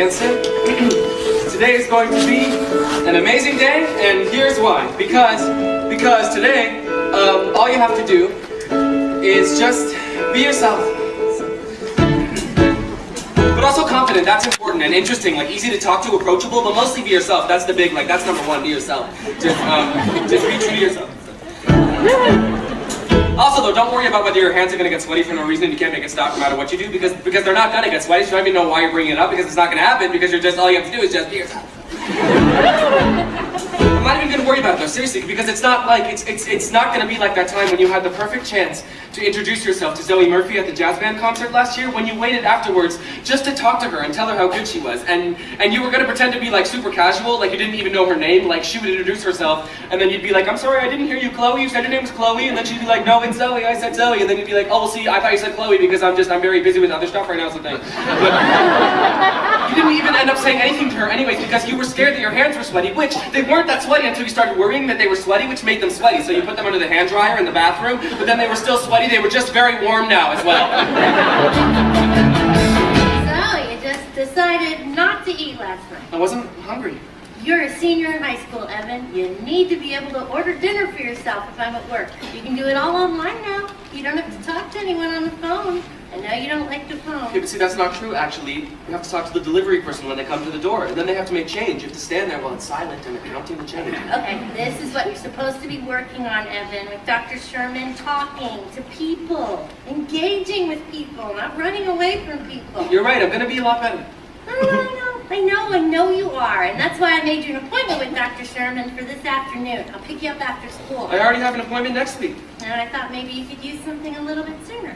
dancing. Today is going to be an amazing day, and here's why. Because today, all you have to do is just be yourself. But also confident, that's important, and interesting, like easy to talk to, approachable, but mostly be yourself. That's the big, like, that's number one, be yourself. Just be true to yourself. Also though, don't worry about whether your hands are going to get sweaty for no reason. You can't make it stop no matter what you do, because they're not going to get sweaty, so you don't even know why you're bringing it up, because it's not going to happen, because all you have to do is just be yourself. I'm not even going to worry about it though, seriously, because it's not like, it's not going to be like that time when you had the perfect chance to introduce yourself to Zoe Murphy at the jazz band concert last year, when you waited afterwards just to talk to her and tell her how good she was, and you were going to pretend to be like super casual, like you didn't even know her name, like she would introduce herself, and then you'd be like, I'm sorry, I didn't hear you, Chloe, you said your name was Chloe, and then she'd be like, no, it's Zoe, I said Zoe, and then you'd be like, oh, well, see, I thought you said Chloe because I'm very busy with other stuff right now, so thanks. But you didn't even end up saying anything to her anyways, because you were scared that your hands were sweaty, which they weren't that sweaty until you started worrying that they were sweaty, which made them sweaty, so you put them under the hand dryer in the bathroom, but then they were still sweaty, they were just very warm now as well. So, you just decided not to eat last night. I wasn't hungry. You're a senior in high school, Evan. You need to be able to order dinner for yourself if I'm at work. You can do it all online now. You don't have to talk to anyone on the phone. I know you don't like the phone. Yeah, but see, that's not true, actually. You have to talk to the delivery person when they come to the door, and then they have to make change. You have to stand there while it's silent and they're counting the change. Okay, this is what you're supposed to be working on, Evan, with Dr. Sherman, talking to people, engaging with people, not running away from people. You're right, I'm going to be a lot better. I know you are, and that's why I made you an appointment with Dr. Sherman for this afternoon. I'll pick you up after school. I already have an appointment next week. And I thought maybe you could use something a little bit sooner.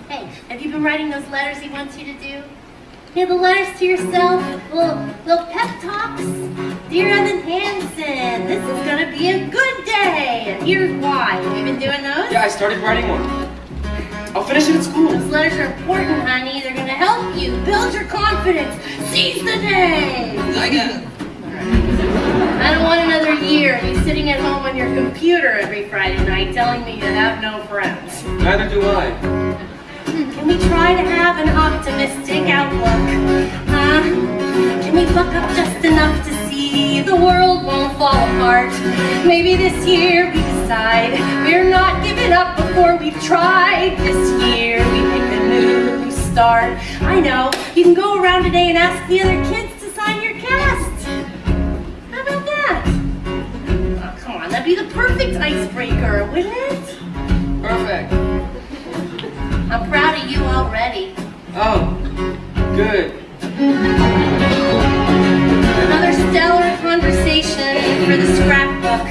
Hey, have you been writing those letters he wants you to do? Yeah, the letters to yourself, little pep talks. Dear Evan Hansen, this is gonna be a good day, and here's why. Have you been doing those? Yeah, I started writing one. I'll finish it at school. Those letters are important, honey. They're gonna help you build your confidence. Seize the day. I got it. I don't want another year of you sitting at home on your computer every Friday night telling me you have no friends. Neither do I. Can we try to have an optimistic outlook? Can we buck up just enough to see the world won't fall apart? Maybe this year we decide we're not giving up before we've tried. This year we make a new start. I know, you can go around today and ask the other kids to sign your cast. How about that? Oh, come on, that'd be the perfect icebreaker, wouldn't it? Perfect. I'm proud of you already. Oh, good. Another stellar conversation for the scrapbook.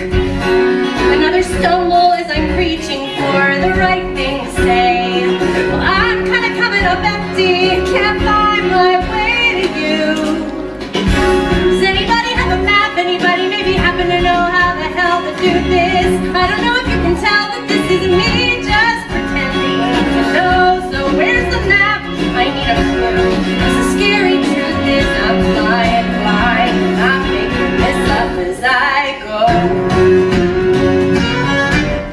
Another stumble as I'm preaching for the right thing to say. Well, I'm kind of coming up empty, can't find my way to you. Does anybody have a map? Anybody maybe happen to know how the hell to do this? I don't know if you can tell, but this is me just pretending to know. So where's the map? I need a clue. 'Cause the scary truth is I'm flying blind. I'm making this up as I go.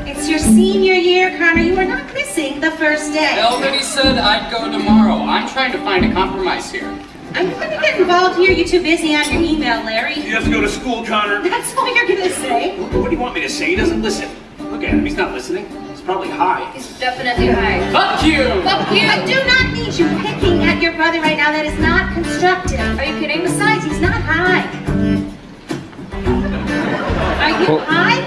It's your senior year, Connor. You are not missing the first day. Nobody said I'd go tomorrow. I'm trying to find a compromise here. I'm going to get involved here. You're too busy on your email, Larry. He doesn't go to school, Connor. That's all you're going to say. What do you want me to say? He doesn't listen. Look at him. He's not listening. He's probably high. He's definitely high. Fuck you! Fuck you! I do not need you picking at your brother right now. That is not constructive. Are you kidding? Besides, he's not high. Are you high?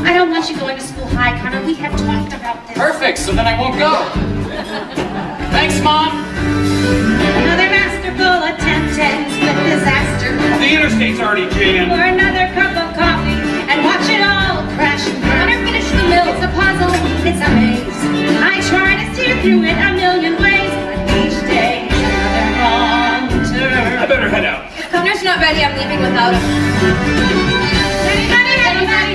I don't want you going to school high, Connor. We have talked about this. Perfect, so then I won't go. Thanks, Mom. Another masterful attempt ends with disaster. The interstate's already jammed. Pour another cup of coffee and watch it all crash and burn. Or finish the mill. It's a puzzle. It's a maze. I try to steer through it a million ways, but each day is another haunter. I better head out. If Connor's not ready, I'm leaving without him.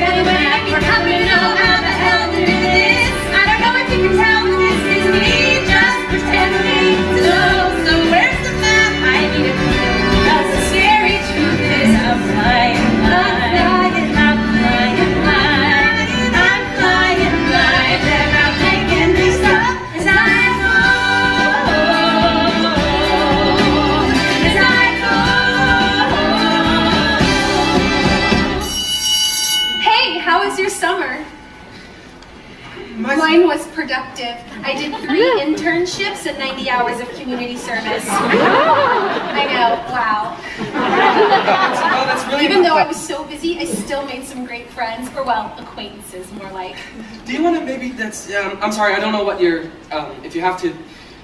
Anybody, help me know how the hell to do this. I don't know if you can tell, but this is me just pretending to know. So where's the map? I need a clue. 'Cause the scary truth is I'm flying blind. I'm flying blind, and I'm making this up as I go. Mine was productive. I did 3 internships and 90 hours of community service. I know, wow. Oh, that's really... Even though I was so busy, I still made some great friends, or well, acquaintances, more like. Do you want to maybe, I'm sorry, I don't know what you're, if you have to,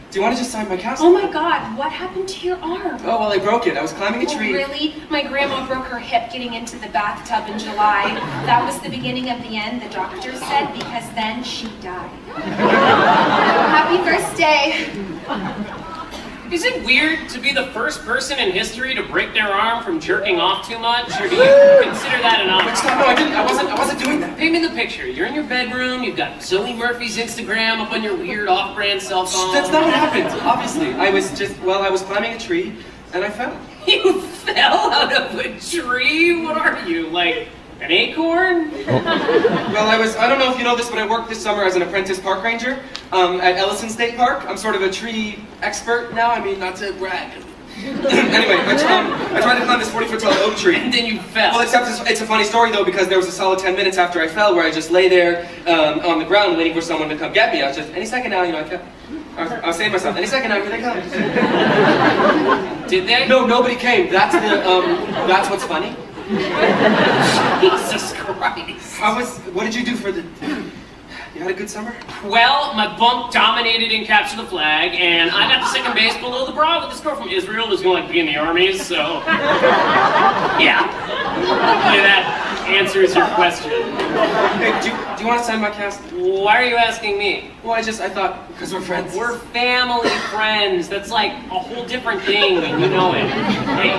do you want to just sign my cast? Oh my God, what happened to your arm? Oh, well, I broke it. I was climbing a Oh, tree. really? My grandma broke her hip getting into the bathtub in July. That was the beginning of the end, the doctor said, because then she died. Happy first day. Is it weird to be the first person in history to break their arm from jerking off too much, or do you consider that an honor? Stop, no, I didn't. I wasn't doing that. Paint me the picture. You're in your bedroom, you've got Zoe Murphy's Instagram up on your weird off-brand cell phone. That's not what happened, obviously. I was climbing a tree, and I fell. You fell out of a tree? What are you, like an acorn? Well, I don't know if you know this, but I worked this summer as an apprentice park ranger at Ellison State Park. I'm sort of a tree expert now. I mean, not to brag. Anyway, I tried to climb this 40-foot tall oak tree. And then you fell. Well, except it's a funny story, though, because there was a solid 10 minutes after I fell where I just lay there on the ground waiting for someone to come get me. I was just, any second now, you know, I was saying to myself, any second now, here they come. Did they? No, nobody came. That's what's funny. Jesus Christ. What did you do for the... You had a good summer? Well, my bunk dominated in Capture the Flag, and I got to second base below the bra with this girl from Israel who's going to be in the armies, so... Yeah. Hopefully that answers your question. Hey, do you want to sign my cast? Why are you asking me? Well, I thought, because we're friends. We're family friends. That's like a whole different thing, and you know it. Hey,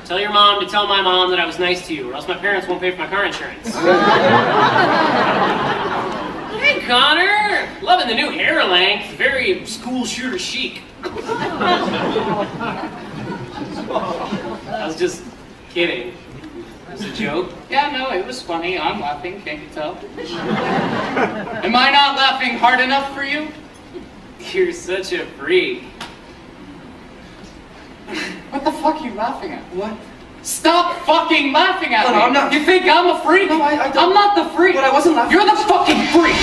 tell your mom to tell my mom that I was nice to you, or else my parents won't pay for my car insurance. Hey, Connor! Loving the new hair length. Very school shooter chic. I was just kidding. It was a joke. Yeah, no, it was funny. I'm laughing, can't you tell? Am I not laughing hard enough for you? You're such a freak. What the fuck are you laughing at? What? Stop fucking laughing at me! No, I'm not. You think I'm a freak? No, I don't. I'm not the freak! But I wasn't laughing. You're the fucking freak!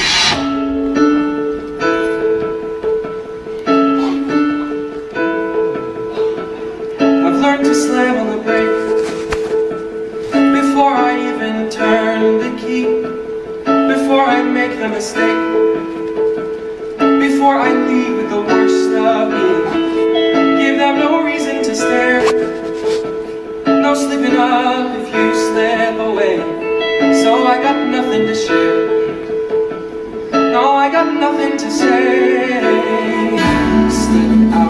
I've learned to slam on the brake before I even turn the key, before I make the mistake, before I leave with the worst of me. Give them no reason to stare. No slipping up if you slip away. So I got nothing to share. No, I got nothing to say.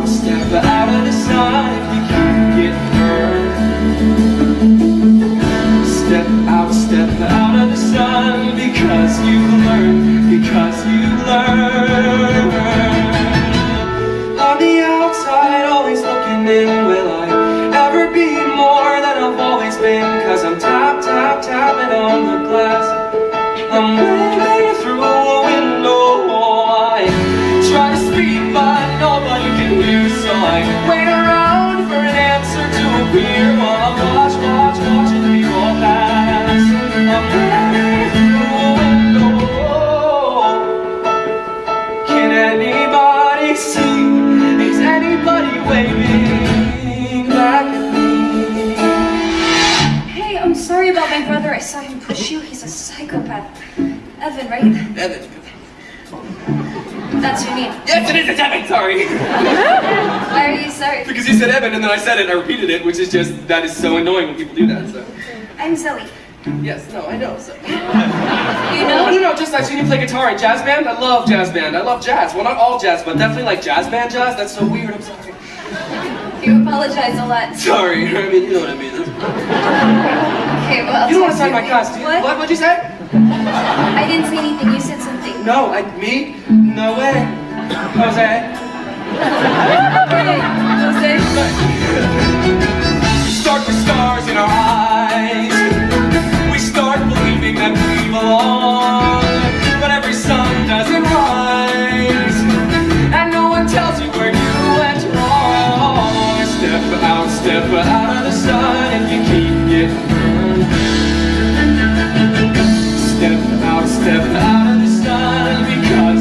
Step out of the sun if you can't get burned. Step out of the sun because you learn. On the outside, always looking in, will I ever be more than I've always been? Cause I'm tapping on the glass. I'm waving through a window. I try to speak but nobody can hear, so I wait around for an answer to appear while I watching the people pass. I'm waving through a window. Can anybody see? Is anybody waving back at me? Hey, I'm sorry about my brother. I saw him push you. He's a psychopath. Evan, right? Evan. That's your name. Yes, it is. It's Evan. Sorry. Why are you sorry? Because you said Evan and then I said it. I repeated it, which is just that is so annoying when people do that. So. I'm Zoe. Yes. No, I know. So. You know? No. Just I've seen you play guitar in jazz band. I love jazz band. I love jazz. Well, not all jazz, but definitely like jazz band jazz. That's so weird. I'm sorry. You apologize a lot. Sorry. I mean, you know what I mean. Okay, well, I'll You don't want to talk sign my you. cast, do you? What? What'd you say? I didn't say anything. You said something. No, me? No way. Jose. Okay, Jose. We start with stars in our eyes. We start believing that we belong. But every sun doesn't rise. And no one tells you where you went wrong. Step out of the sun if you keep getting burned. Step out of the sun because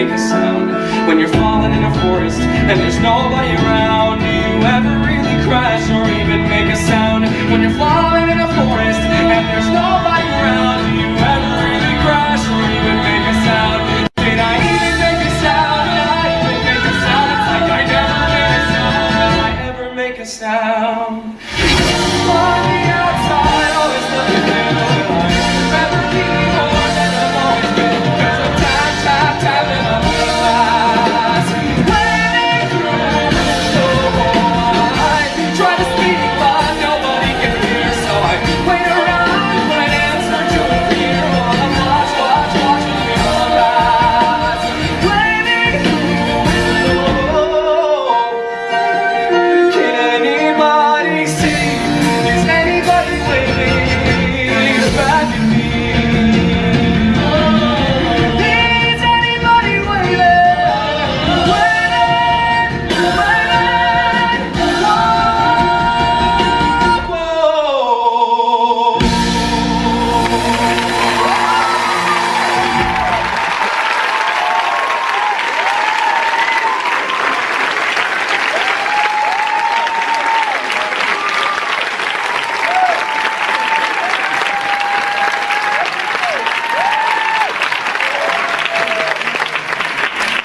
make a sound. When you're falling in a forest and there's nobody around, do you ever really crash or even make a sound? When you're falling in a forest and there's nobody around, do you ever really crash or even make a sound? Did I even make a sound? Did I even make a sound? It's like I never made a sound. Did I ever make a sound? On the outside, always looking in. Remember me more than I've always been, because I'm tapping on the glass, waiting through. I try to speak, but nobody can hear, so I wait around for an answer to appear. While I watch with me on glass, waiting through. Can anybody see? Is anybody waving back at me? Is anybody waving?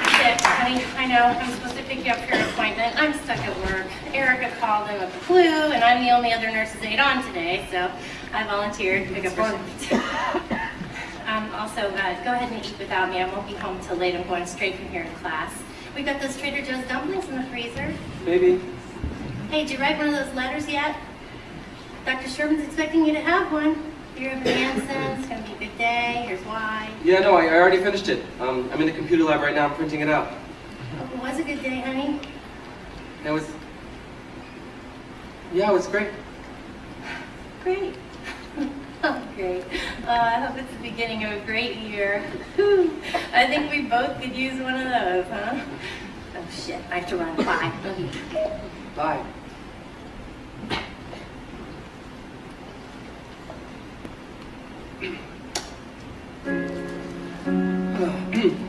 Shit, honey, I know. I'm supposed to pick you up for your appointment. I'm stuck at work. Erica called in with the flu, and I'm the only other nurse's aide on today, so I volunteered to pick up her shift. Also, go ahead and eat without me. I won't be home till late. I'm going straight from here to class. We got those Trader Joe's dumplings in the freezer. Maybe. Hey, did you write one of those letters yet? Dr. Sherman's expecting you to have one. Dear Evan Hansen, it's going to be a good day. Here's why. Yeah, no, I already finished it. I'm in the computer lab right now. I'm printing it out. Oh, it was a good day, honey. It was... Yeah, it was great. Great. Oh, great. I hope it's the beginning of a great year. Whew. I think we both could use one of those, huh? Oh, shit. I have to run. Bye. Bye.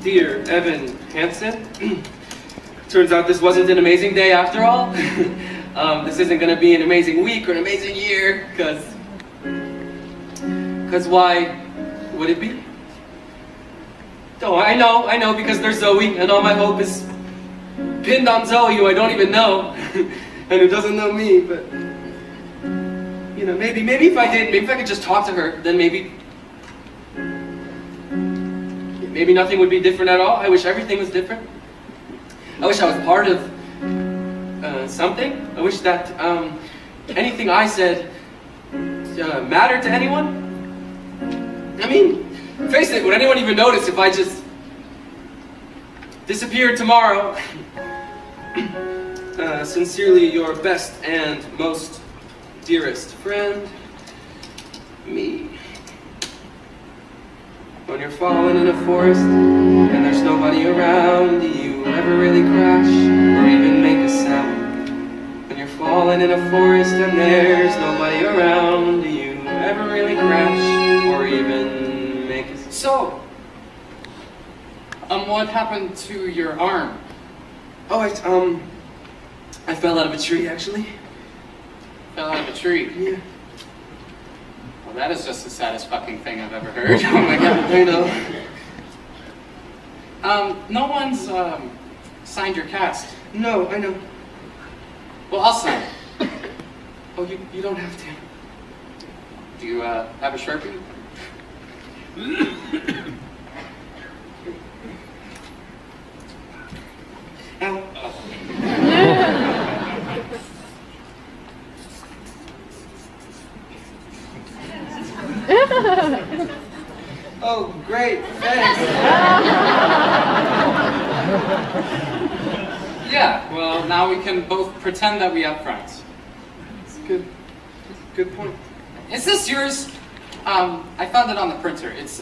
Dear Evan Hansen, turns out this wasn't an amazing day after all. This isn't going to be an amazing week or an amazing year, because why would it be? Oh, I know, because there's Zoe, and all my hope is pinned on Zoe, who I don't even know, and who doesn't know me, but, you know, maybe if I did, maybe if I could just talk to her, then maybe nothing would be different at all. I wish everything was different. I wish I was part of something. I wish that anything I said mattered to anyone. I mean, face it, would anyone even notice if I just disappeared tomorrow? Sincerely, your best and most dearest friend, me. When you're falling in a forest and there's nobody around, do you ever really crash or even make a sound? When you're falling in a forest and there's nobody around, do you ever really crash or even make a sound? So, what happened to your arm? Oh, I fell out of a tree, actually. Fell out of a tree? Yeah. Well, that is just the saddest fucking thing I've ever heard. Oh my god. I know. No one's signed your cast. No, I know. Well, I'll sign it. Oh, you don't have to. Do you have a Sharpie? Ow. Oh, great, thanks. Yeah, well, now we can both pretend that we have friends. It's a good point. Is this yours? I found it on the printer. It's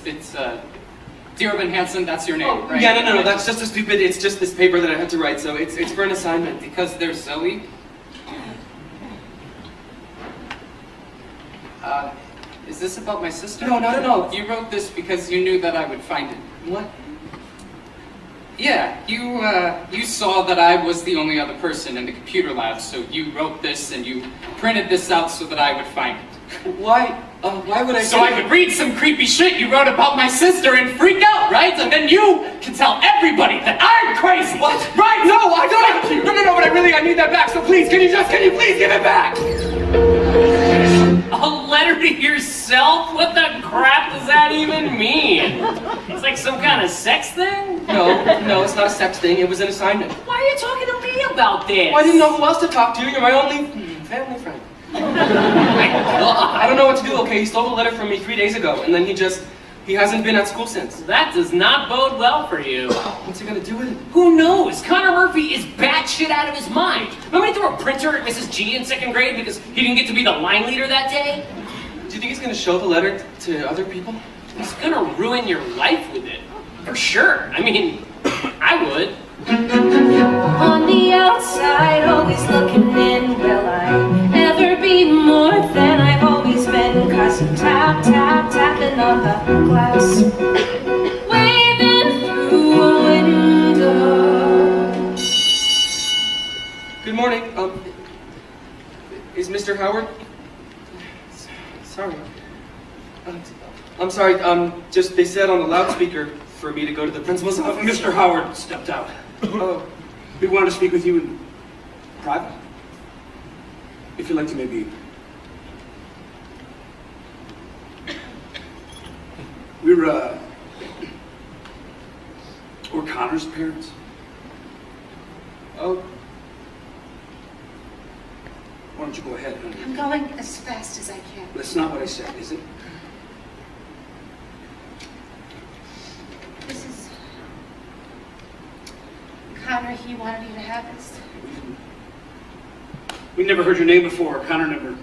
Dear Evan Hansen, that's your name, Oh, right? yeah, no, that's just a stupid, it's just this paper that I had to write, so it's for an assignment. Because there's Zoe? Is this about my sister? No, not at all. You wrote this because you knew that I would find it. What? Yeah, you saw that I was the only other person in the computer lab, so you wrote this and you printed this out so that I would find it. Why would I So I could read some creepy shit you wrote about my sister and freak out, right? And then you can tell everybody that I'm crazy. What? Right? No, I don't. Thank you. No, but I need that back. So please, can you please give it back? A letter to yourself? What the crap does that even mean? It's like some kind of sex thing? No, it's not a sex thing. It was an assignment. Why are you talking to me about this? Well, I didn't know who else to talk to. You're my only family friend. I don't know what to do, okay? He stole a letter from me 3 days ago, and then he hasn't been at school since. That does not bode well for you. What's he gonna do with it? Who knows? Connor Murphy is batshit out of his mind. Remember he threw a printer at Mrs. G in 2nd grade because he didn't get to be the line leader that day? Do you think he's gonna show the letter to other people? He's gonna ruin your life with it. For sure. I mean, I would. On the outside, always looking in. Will I ever be more than I've always been? 'Cause I'm tapping on the glass, waving through a window. Good morning. Is Mr. Howard? Sorry. I'm sorry. Just they said on the loudspeaker for me to go to the principal's office. Mr. Howard stepped out. Oh. We wanted to speak with you in private. If you'd like to maybe... We're Connor's parents. Oh. Why don't you go ahead, honey? I'm going as fast as I can. That's not what I said, is it? This is... Connor, he wanted you to have this. We never heard your name before. Connor never.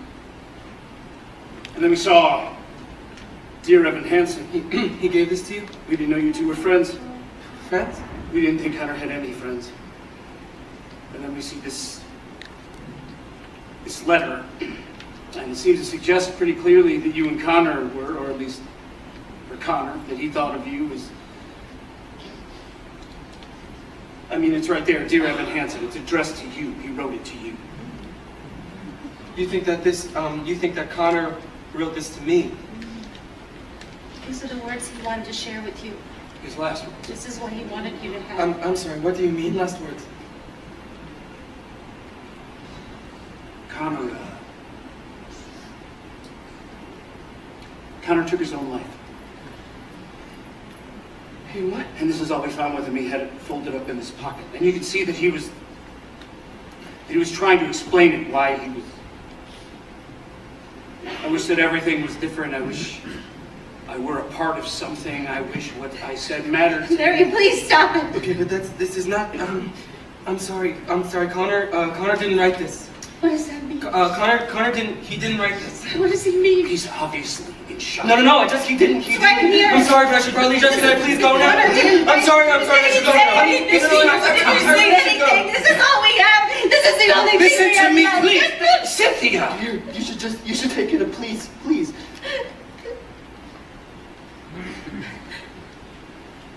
And then we saw Dear Evan Hansen. He gave this to you? We didn't know you two were friends. Friends? We didn't think Connor had any friends. And then we see this letter, and it seems to suggest pretty clearly that you and Connor were, or at least for Connor, that he thought of you as... I mean, it's right there, Dear Evan Hansen. It's addressed to you. He wrote it to you. You think that you think that Connor wrote this to me? These are the words he wanted to share with you. His last one. This is what he wanted you to have. I'm sorry, what do you mean, last words? Connor took his own life. Hey, what? And this is all we found with him. He had it folded up in his pocket. And you could see that he was trying to explain it, why he was... I wish that everything was different. I wish I were a part of something. I wish what I said mattered. Larry, please stop it. Okay, but this is not, I'm sorry, Connor didn't write this. What does that mean? Connor didn't write this. What does he mean? He's obviously in shock. No, he didn't. It's right here. I'm sorry, but I should probably just, can I please go now? I'm sorry, I should go now. This is all we have. This is the only thing Listen we to have me, left. please. Cynthia! You should take it, please.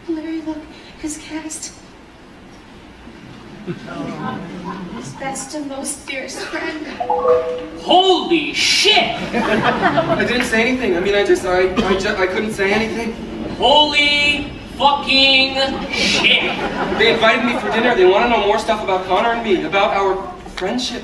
Larry, look, his cast. His best and most dearest friend. Holy shit! I didn't say anything. I mean, I couldn't say anything. Holy fucking shit! They invited me for dinner. They want to know more stuff about Connor and me, about our friendship.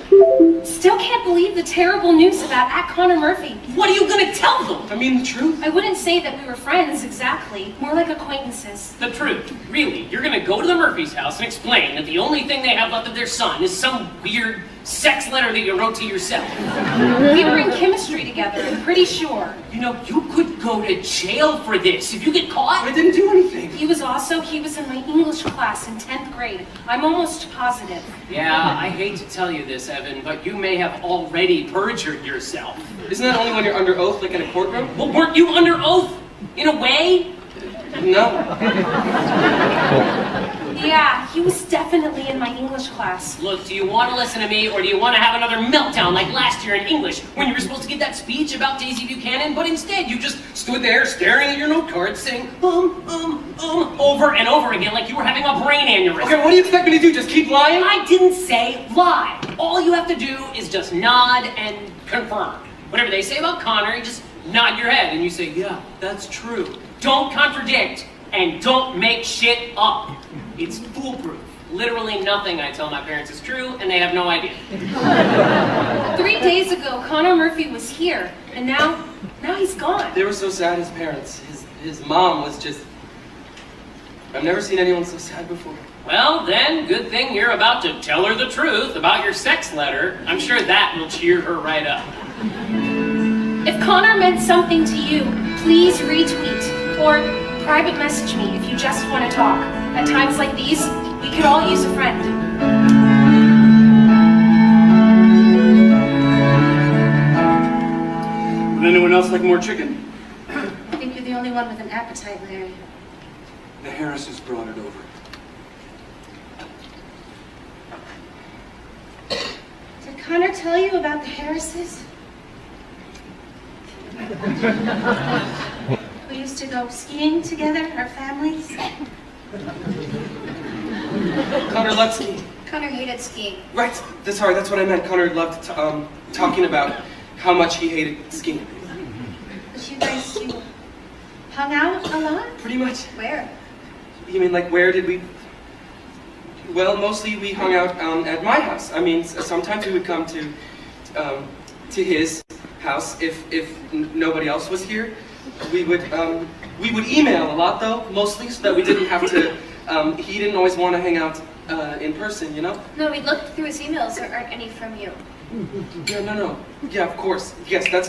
Still can't believe the terrible news about Connor Murphy. What are you gonna tell them? I mean, the truth. I wouldn't say that we were friends exactly, more like acquaintances. The truth. Really, you're gonna go to the Murphy's house and explain that the only thing they have left of their son is some weird sex letter that you wrote to yourself. We were in chemistry together, I'm pretty sure. You know, you could go to jail for this if you get caught. I didn't do anything. He was in my English class in 10th grade. I'm almost positive. Yeah, I hate to tell you this, Evan, but you may have already perjured yourself. Isn't that only when you're under oath, like in a courtroom? Well, weren't you under oath? In a way? No. Yeah, he was definitely in my English class. Look, do you want to listen to me, or do you want to have another meltdown like last year in English, when you were supposed to give that speech about Daisy Buchanan, but instead you just stood there staring at your note card, saying, over and over again like you were having a brain aneurysm. Okay, what do you expect me to do? Just keep lying? I didn't say lie. All you have to do is just nod and confirm. Whatever they say about Connor, you just nod your head and you say, yeah, that's true. Don't contradict and don't make shit up. It's foolproof. Literally nothing I tell my parents is true, and they have no idea. 3 days ago, Connor Murphy was here, and now he's gone. They were so sad, his parents. His mom was just... I've never seen anyone so sad before. Well, then, good thing you're about to tell her the truth about your sex letter. I'm sure that will cheer her right up. If Connor meant something to you, please retweet or private message me if you just want to talk. At times like these, we could all use a friend. Would anyone else like more chicken? I think you're the only one with an appetite, Larry. The Harrises brought it over. Did Connor tell you about the Harrises? We used to go skiing together, our families. Connor loved skiing. Connor hated skiing. Right, sorry, that's what I meant. Connor loved talking about how much he hated skiing. But you guys, you hung out a lot? Pretty much. Where? You mean like where did we... Well, mostly we hung out at my house. I mean, sometimes we would come to his house if nobody else was here. We would email a lot though, mostly, so that we didn't have to, he didn't always want to hang out in person, you know? No, we looked through his emails. There aren't any from you. Yeah, no. Yeah, of course. Yes, that's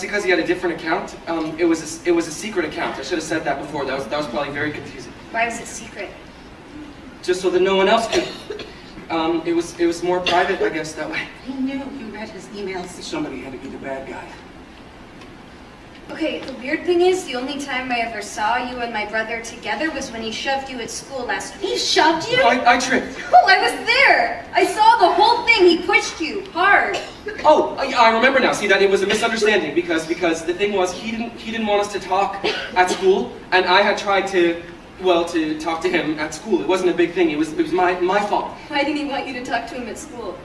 because he had a different account. It was a secret account. I should have said that before. That was probably very confusing. Why was it secret? Just so that no one else could. It was more private, I guess, that way. He knew you read his emails. Somebody had to be the bad guy. Okay, the weird thing is, the only time I ever saw you and my brother together was when he shoved you at school last week. He shoved you? I tripped. Oh, I was there! I saw the whole thing. He pushed you hard. Oh, I remember now. See, that it was a misunderstanding because the thing was he didn't want us to talk at school, and I had tried to talk to him at school. It wasn't a big thing. It was my fault. Why didn't he want you to talk to him at school?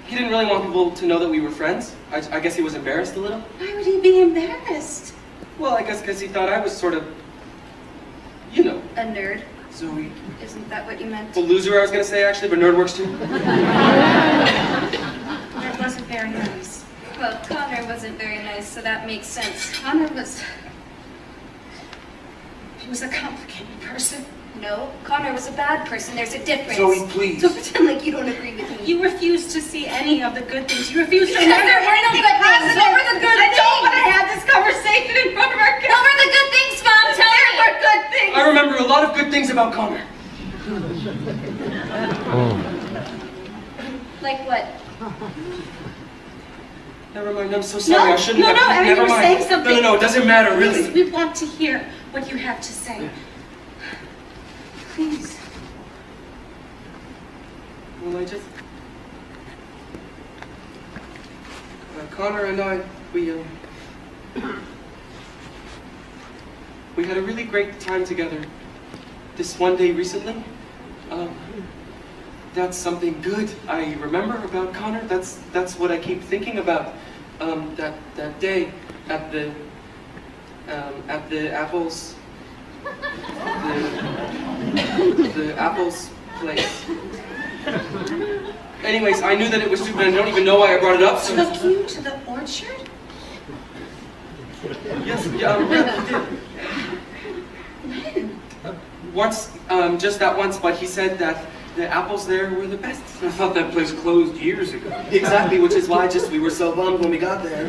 He didn't really want people to know that we were friends. I guess he was embarrassed a little. Why would he be embarrassed? Well, I guess because he thought I was sort of, you know. A nerd? Zoe. Isn't that what you meant? The loser, I was going to say, actually, but nerd works too. That wasn't very nice. Well, Connor wasn't very nice, so that makes sense. Connor was... He was a complicated person. No, Connor was a bad person. There's a difference. Zoe, please. Don't pretend like you don't agree with me. You refused to see any of the good things. You refused to Because learn there were no anything good things. positive. What were the good I don't things? want to have this conversation in front of our kids. What were the good things, Mom? Tell There me. were good things. I remember a lot of good things about Connor. Like what? Never mind, I'm so sorry. No, I shouldn't no, have. Evan, Never you were mind. saying something. No, it doesn't matter, really. Please, we want to hear what you have to say. Please. Well, Connor and I, we had a really great time together this one day recently. That's something good I remember about Connor. That's what I keep thinking about. That day at the apples, the apples place. Anyways, I knew that it was stupid and I don't even know why I brought it up, so... Took you to the orchard? Yes, yeah, we did. Once, just that once, but he said that the apples there were the best. I thought that place closed years ago. Exactly, which is why we were so bummed when we got there.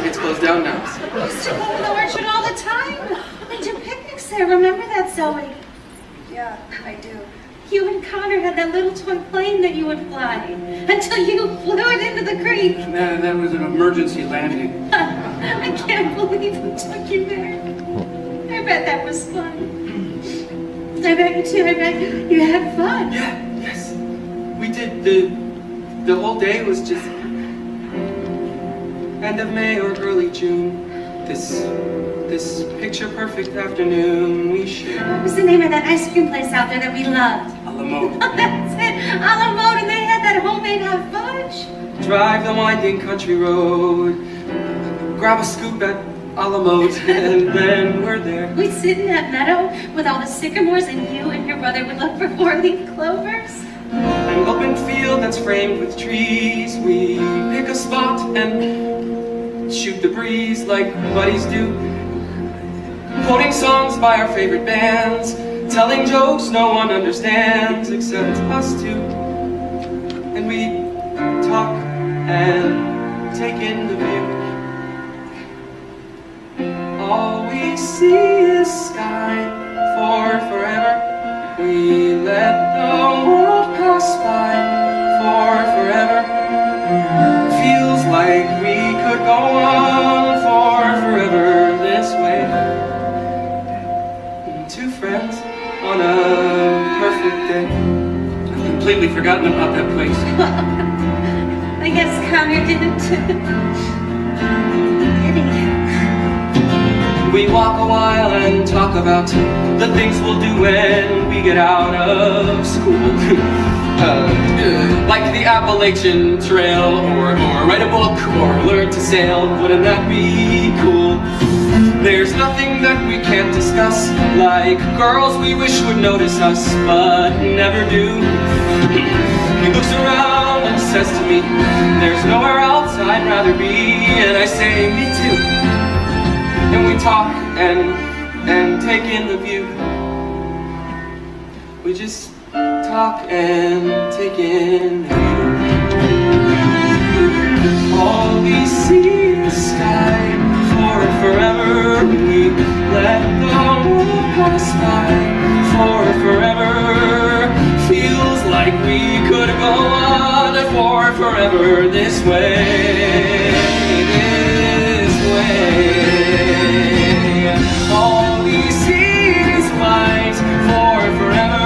It's closed down now. So. We used to go to the orchard all the time. We do picnics there. Remember that, Zoe? Yeah, I do. You and Connor had that little toy plane that you would fly until you flew it into the creek. That was an emergency landing. I can't believe we took you there. I bet that was fun. I bet you too. I bet you had fun. Yeah, yes. We did. The whole day was just end of May or early June. This picture-perfect afternoon we shared. What was the name of that ice cream place out there that we loved? A la mode. Oh, that's it. A la mode, and they had that homemade hot fudge. Drive the winding country road, grab a scoop at a la mode, and then we're there. We'd sit in that meadow with all the sycamores, and you and your brother would look for four-leaf clovers. An open field that's framed with trees. We pick a spot and shoot the breeze like buddies do. Quoting songs by our favorite bands, telling jokes no one understands except us two. And we talk and take in the view. All we see is sky for forever. We let the world pass by for forever. Feels like we could go on for forever this way. Two friends on a perfect day. I've completely forgotten about that place. I guess Connor didn't. Did he? We walk a while and talk about the things we'll do when we get out of school. Like the Appalachian Trail, or write a book, or learn to sail. Wouldn't that be cool? There's nothing that we can't discuss, like girls we wish would notice us, but never do. He looks around and says to me, there's nowhere else I'd rather be, and I say, me too. And we talk and take in the view. We just talk and take in the view. All we see is sky for forever. We let the world pass by for forever. Feels like we could go on for forever this way. This way. All we see is light for forever,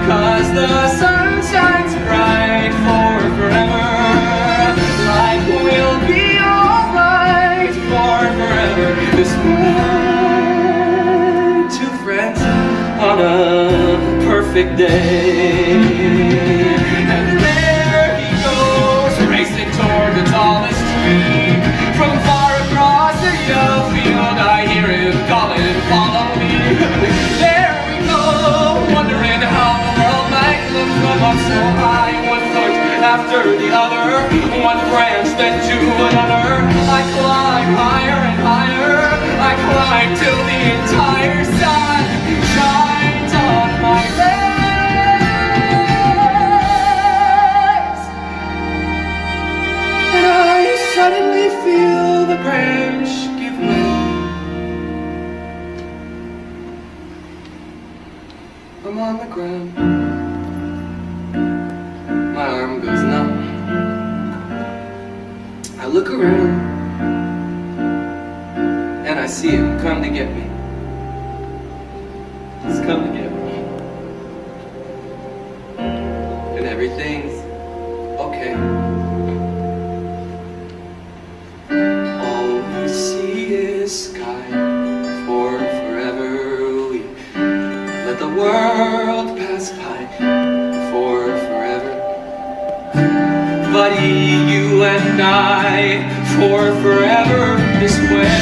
'cause the sun shines bright for forever. Life will be alright for forever this way. Two friends on a perfect day. And there he goes, racing toward the tallest tree. From far across the yellow field, I hear him calling, follow me. There we go, wondering how the world might look from up so high. One foot after the other, one branch then to another. I climb higher and higher, I climb till the entire sun shines on my legs. And I suddenly feel the branch give way. I'm on the ground. My arm goes numb. I look around and I see him come to get me. He's come to get me. And everything's okay. All we see is sky for forever. We let the world pass by for forever. Buddy, you and I, for forever this way,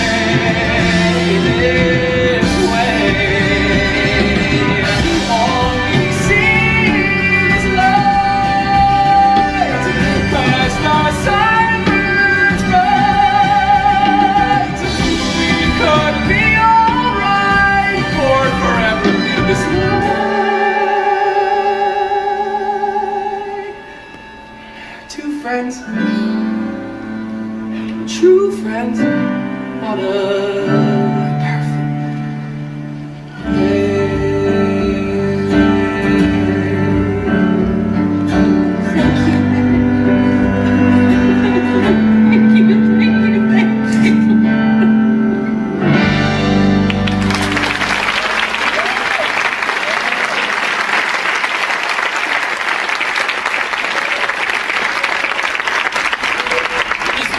this way. All we see is light, 'cause the sun burns bright. We could be alright for forever this way. Two friends, true friends, on a perfect day. Thank you.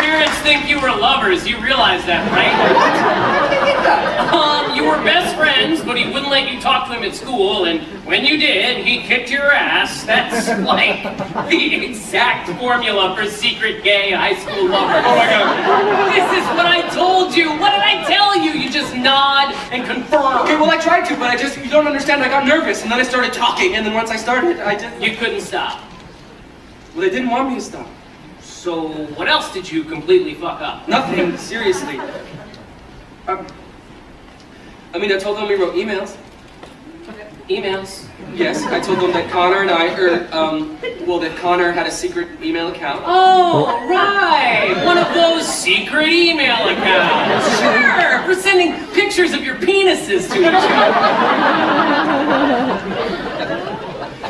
parents think you were lovers. You realize that, right? What? How did you get that? You were best friends, but he wouldn't let you talk to him at school, and when you did, he kicked your ass. That's like the exact formula for secret gay high school lover. Oh my God. This is what I told you. What did I tell you? You just nod and confirm. Okay, well I tried to, but you don't understand, I got nervous, and then I started talking, and then once I started, I just... You couldn't stop. Well, they didn't want me to stop. So what else did you completely fuck up? Nothing, seriously. I mean, I told them we wrote emails. Emails. Yes, I told them that Connor and I, that Connor had a secret email account. Oh, right! One of those secret email accounts. Sure, for sending pictures of your penises to each other.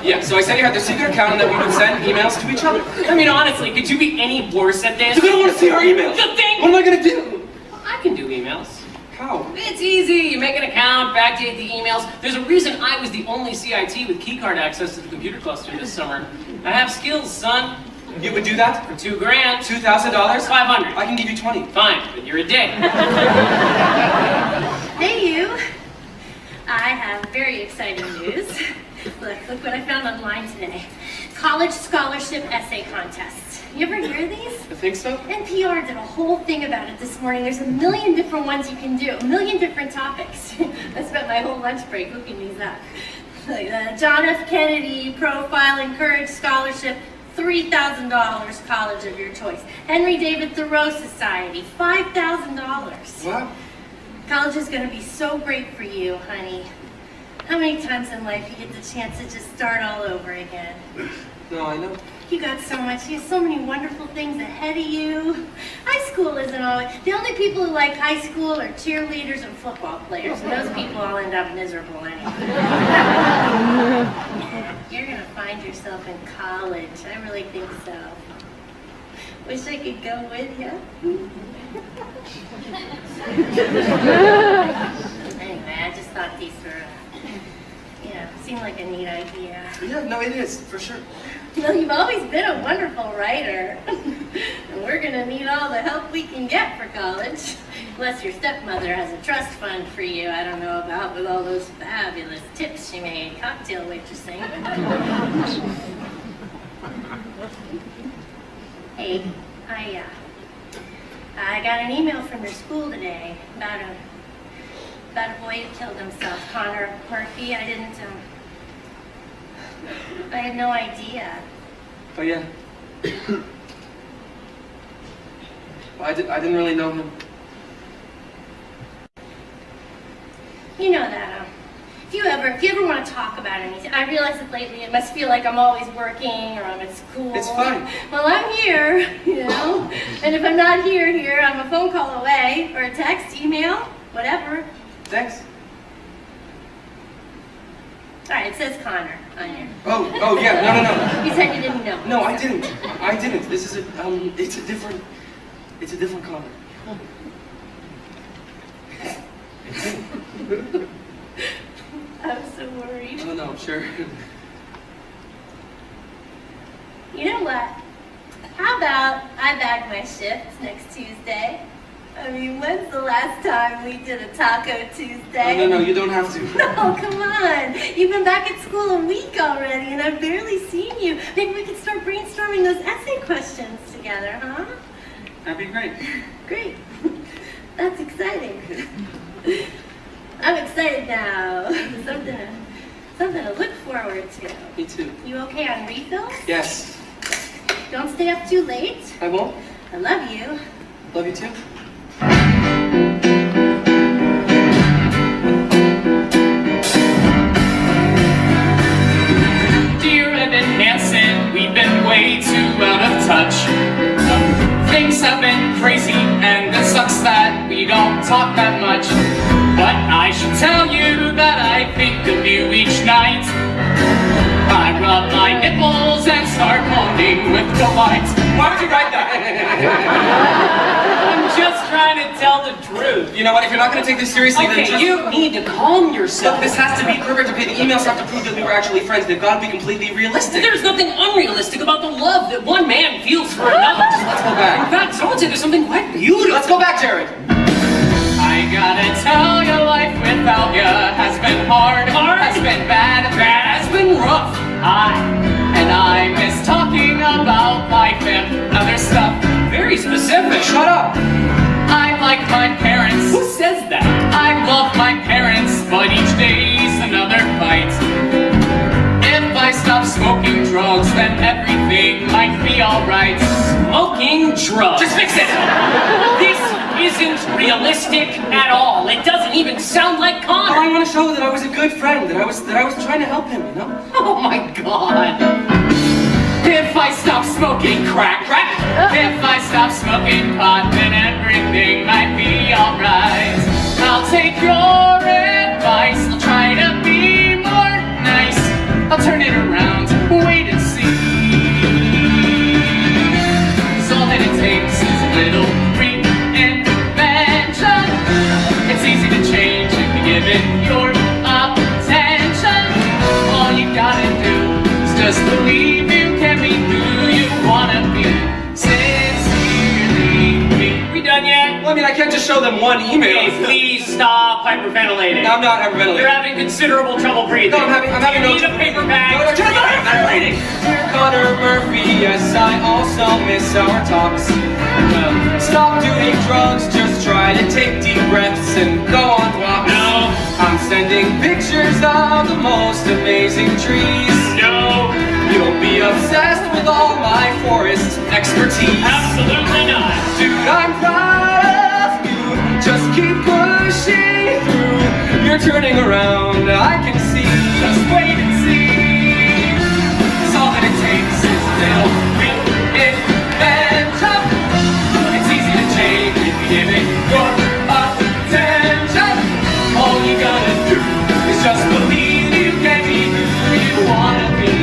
Yeah, so I said you had the secret account and that we would send emails to each other. I mean, honestly, could you be any worse at this? They don't want to see our emails. You think? What am I gonna do? I can do emails. How? It's easy. You make an account, backdate the emails. There's a reason I was the only CIT with keycard access to the computer cluster this summer. I have skills, son. You would do that? For $2 grand. $2,000? 500. I can give you 20. Fine, but you're a dick. Hey you! I have very exciting news. Look what I found online today. College scholarship essay contests. You ever hear of these? I think so. NPR did a whole thing about it this morning. There's a million different ones you can do, a million different topics. I spent my whole lunch break looking these up. Like John F. Kennedy Profile and Courage Scholarship, $3,000, college of your choice. Henry David Thoreau Society, $5,000. Wow. College is going to be so great for you, honey. How many times in life you get the chance to just start all over again? No, I know. You got so much, you have so many wonderful things ahead of you. High school isn't always, the only people who like high school are cheerleaders and football players, and those people all end up miserable anyway. You're gonna find yourself in college, I really think so. Wish I could go with you. Anyway, I just thought these were, seemed like a neat idea. Yeah, no, it is, for sure. Well, you've always been a wonderful writer. And we're gonna need all the help we can get for college. Unless your stepmother has a trust fund for you, I don't know about, with all those fabulous tips she made cocktail waitressing. Hey, I got an email from your school today about a boy who killed himself, Connor Murphy. I had no idea. Oh yeah. I didn't really know him. You know that, if you ever want to talk about anything, I realize that lately it must feel like I'm always working or I'm at school. It's fine. Well, I'm here, and if I'm not here, I'm a phone call away, or a text, email, whatever. Thanks. All right, it says Connor on here. Oh yeah, no. You said you didn't know. No, I didn't. This is it's a different Connor. I'm so worried. Oh no, sure. You know what? How about I bag my shift next Tuesday? I mean, when's the last time we did a Taco Tuesday? Oh, no, you don't have to. No, come on. You've been back at school a week already, and I've barely seen you. Maybe we could start brainstorming those essay questions together, huh? That'd be great. Great. That's exciting. I'm excited now. Something to look forward to. Me too. You okay on refills? Yes. Don't stay up too late. I won't. I love you. Love you too. Dear Evan Hansen, we've been way too out of touch. Things have been crazy, and it sucks that we don't talk that much. But I should tell you that I think of you each night. I rub my nipples and start moaning with delight. Why would you write that? I'm just trying to tell the truth. rude. You know what? If you're not going to take this seriously, then Okay, just... you need to calm yourself. Look, this has to be perfect. Okay, the emails have to prove that we were actually friends. They've got to be completely realistic. There's nothing unrealistic about the love that one man feels for another. Let's go back. In fact, someone said there's something quite beautiful. Let's go back, Jared. I gotta tell you, life without you has been hard, has been bad, Has been rough. and I miss talking about life and other stuff. Very specific. Shut up. I like my parents. Who says that? I love my parents, but each day's another fight. If I stop smoking drugs, then everything might be alright. Smoking drugs. Just fix it. This isn't realistic at all. It doesn't even sound like Oh, I Connor. want to show that I was a good friend, that I was trying to help him, you know? Oh my god. If I stop smoking crack, if I stop smoking pot, then everything might be alright. I'll take your advice, I'll try to be more nice. I'll turn it around, wait and see. 'Cause all that it takes is a little reinvention. It's easy to change if you give it your attention. All you gotta do is just believe you can be who you wanna be. Sincerely me. We done yet? Well, I mean, I can't just show them one email. Hey, please stop hyperventilating. I'm not hyperventilating. You're having considerable trouble breathing. No, I'm having You no need a paper bag. No, I'm not hyperventilating. Dear Connor Murphy, yes, I also miss our talks. Stop doing drugs, just try to take deep breaths and go on walks. No. I'm sending pictures of the most amazing trees. No. You'll be obsessed with all my forest expertise. Absolutely not. Dude, I'm proud of you. Just keep pushing through. You're turning around, I can see. Just wait and see. 'Cause all that it takes is a little reinvention. It's easy to change if you give it your attention. All you gotta do is just believe you can be who you wanna be.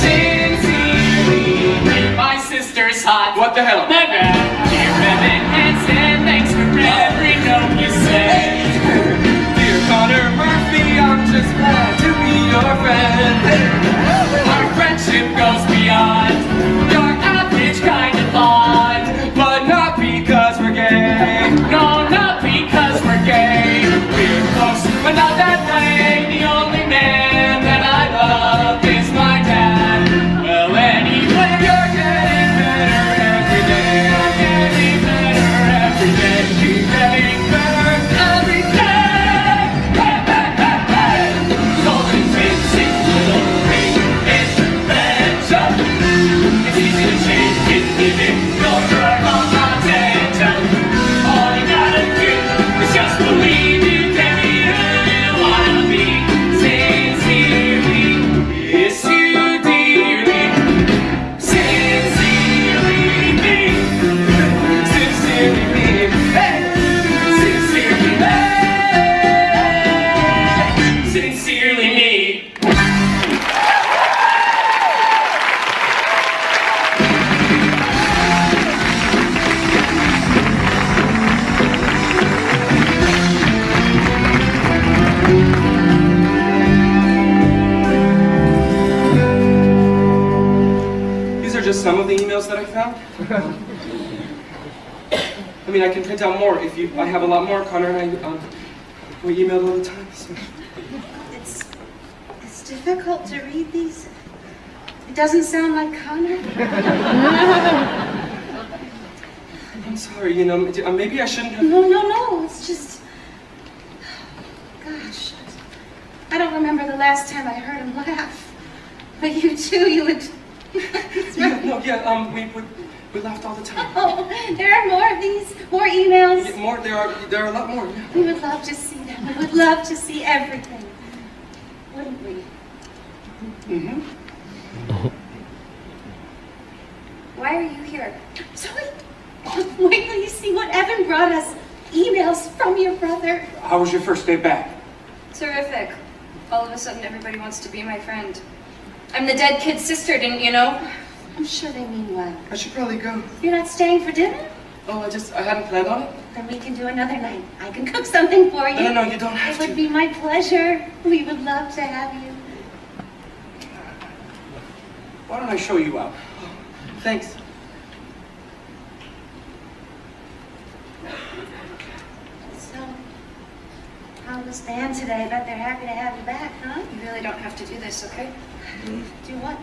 Sincerely, my sister's hot. What the hell? My bad. Dear Evan Hansen, thanks for every note you send. Dear Connor Murphy, I'm just glad to be your friend. Our friendship goes beyond your average kind of bond. But not because we're gay. No, not because we're gay. We're close, but not that way. The only man that I love is my dad. Well, anyway, You're getting better every day. you're getting better every day. Keep getting better every day. Hey, hey, hey, hey. Golden takes a little reinvention. It's easy to change if you give it your attention. All you gotta do is just believe you can be who you wanna be. Sincerely, miss you dearly. Sincerely me. Sincerely me. Hey, sincerely me. Sincerely me. These are just some of the emails that I found. I mean, I can print out more if you. I have a lot more. Connor and I, we emailed all the time. So. It's difficult to read these. It doesn't sound like Connor. I'm sorry. You know, maybe I shouldn't have. No. It's just. Gosh. I don't remember the last time I heard him laugh. But you too, you would. We laughed all the time. Oh, there are more of these, more emails. Yeah, more. There are a lot more. Yeah. We would love to see them. We would love to see everything. Wouldn't we? Mm-hmm. Why are you here? Zoe, wait till you see what Evan brought us. Emails from your brother. How was your first day back? Terrific. All of a sudden, everybody wants to be my friend. I'm the dead kid's sister, didn't you know? I'm sure they mean well. I should probably go. You're not staying for dinner? Oh, I hadn't planned on it. Then we can do another night. I can cook something for you. No, you don't have It to. would be my pleasure. We would love to have you. Why don't I show you out? Thanks. So, how was Dan today? I bet they're happy to have you back, huh? You really don't have to do this, okay? Do what?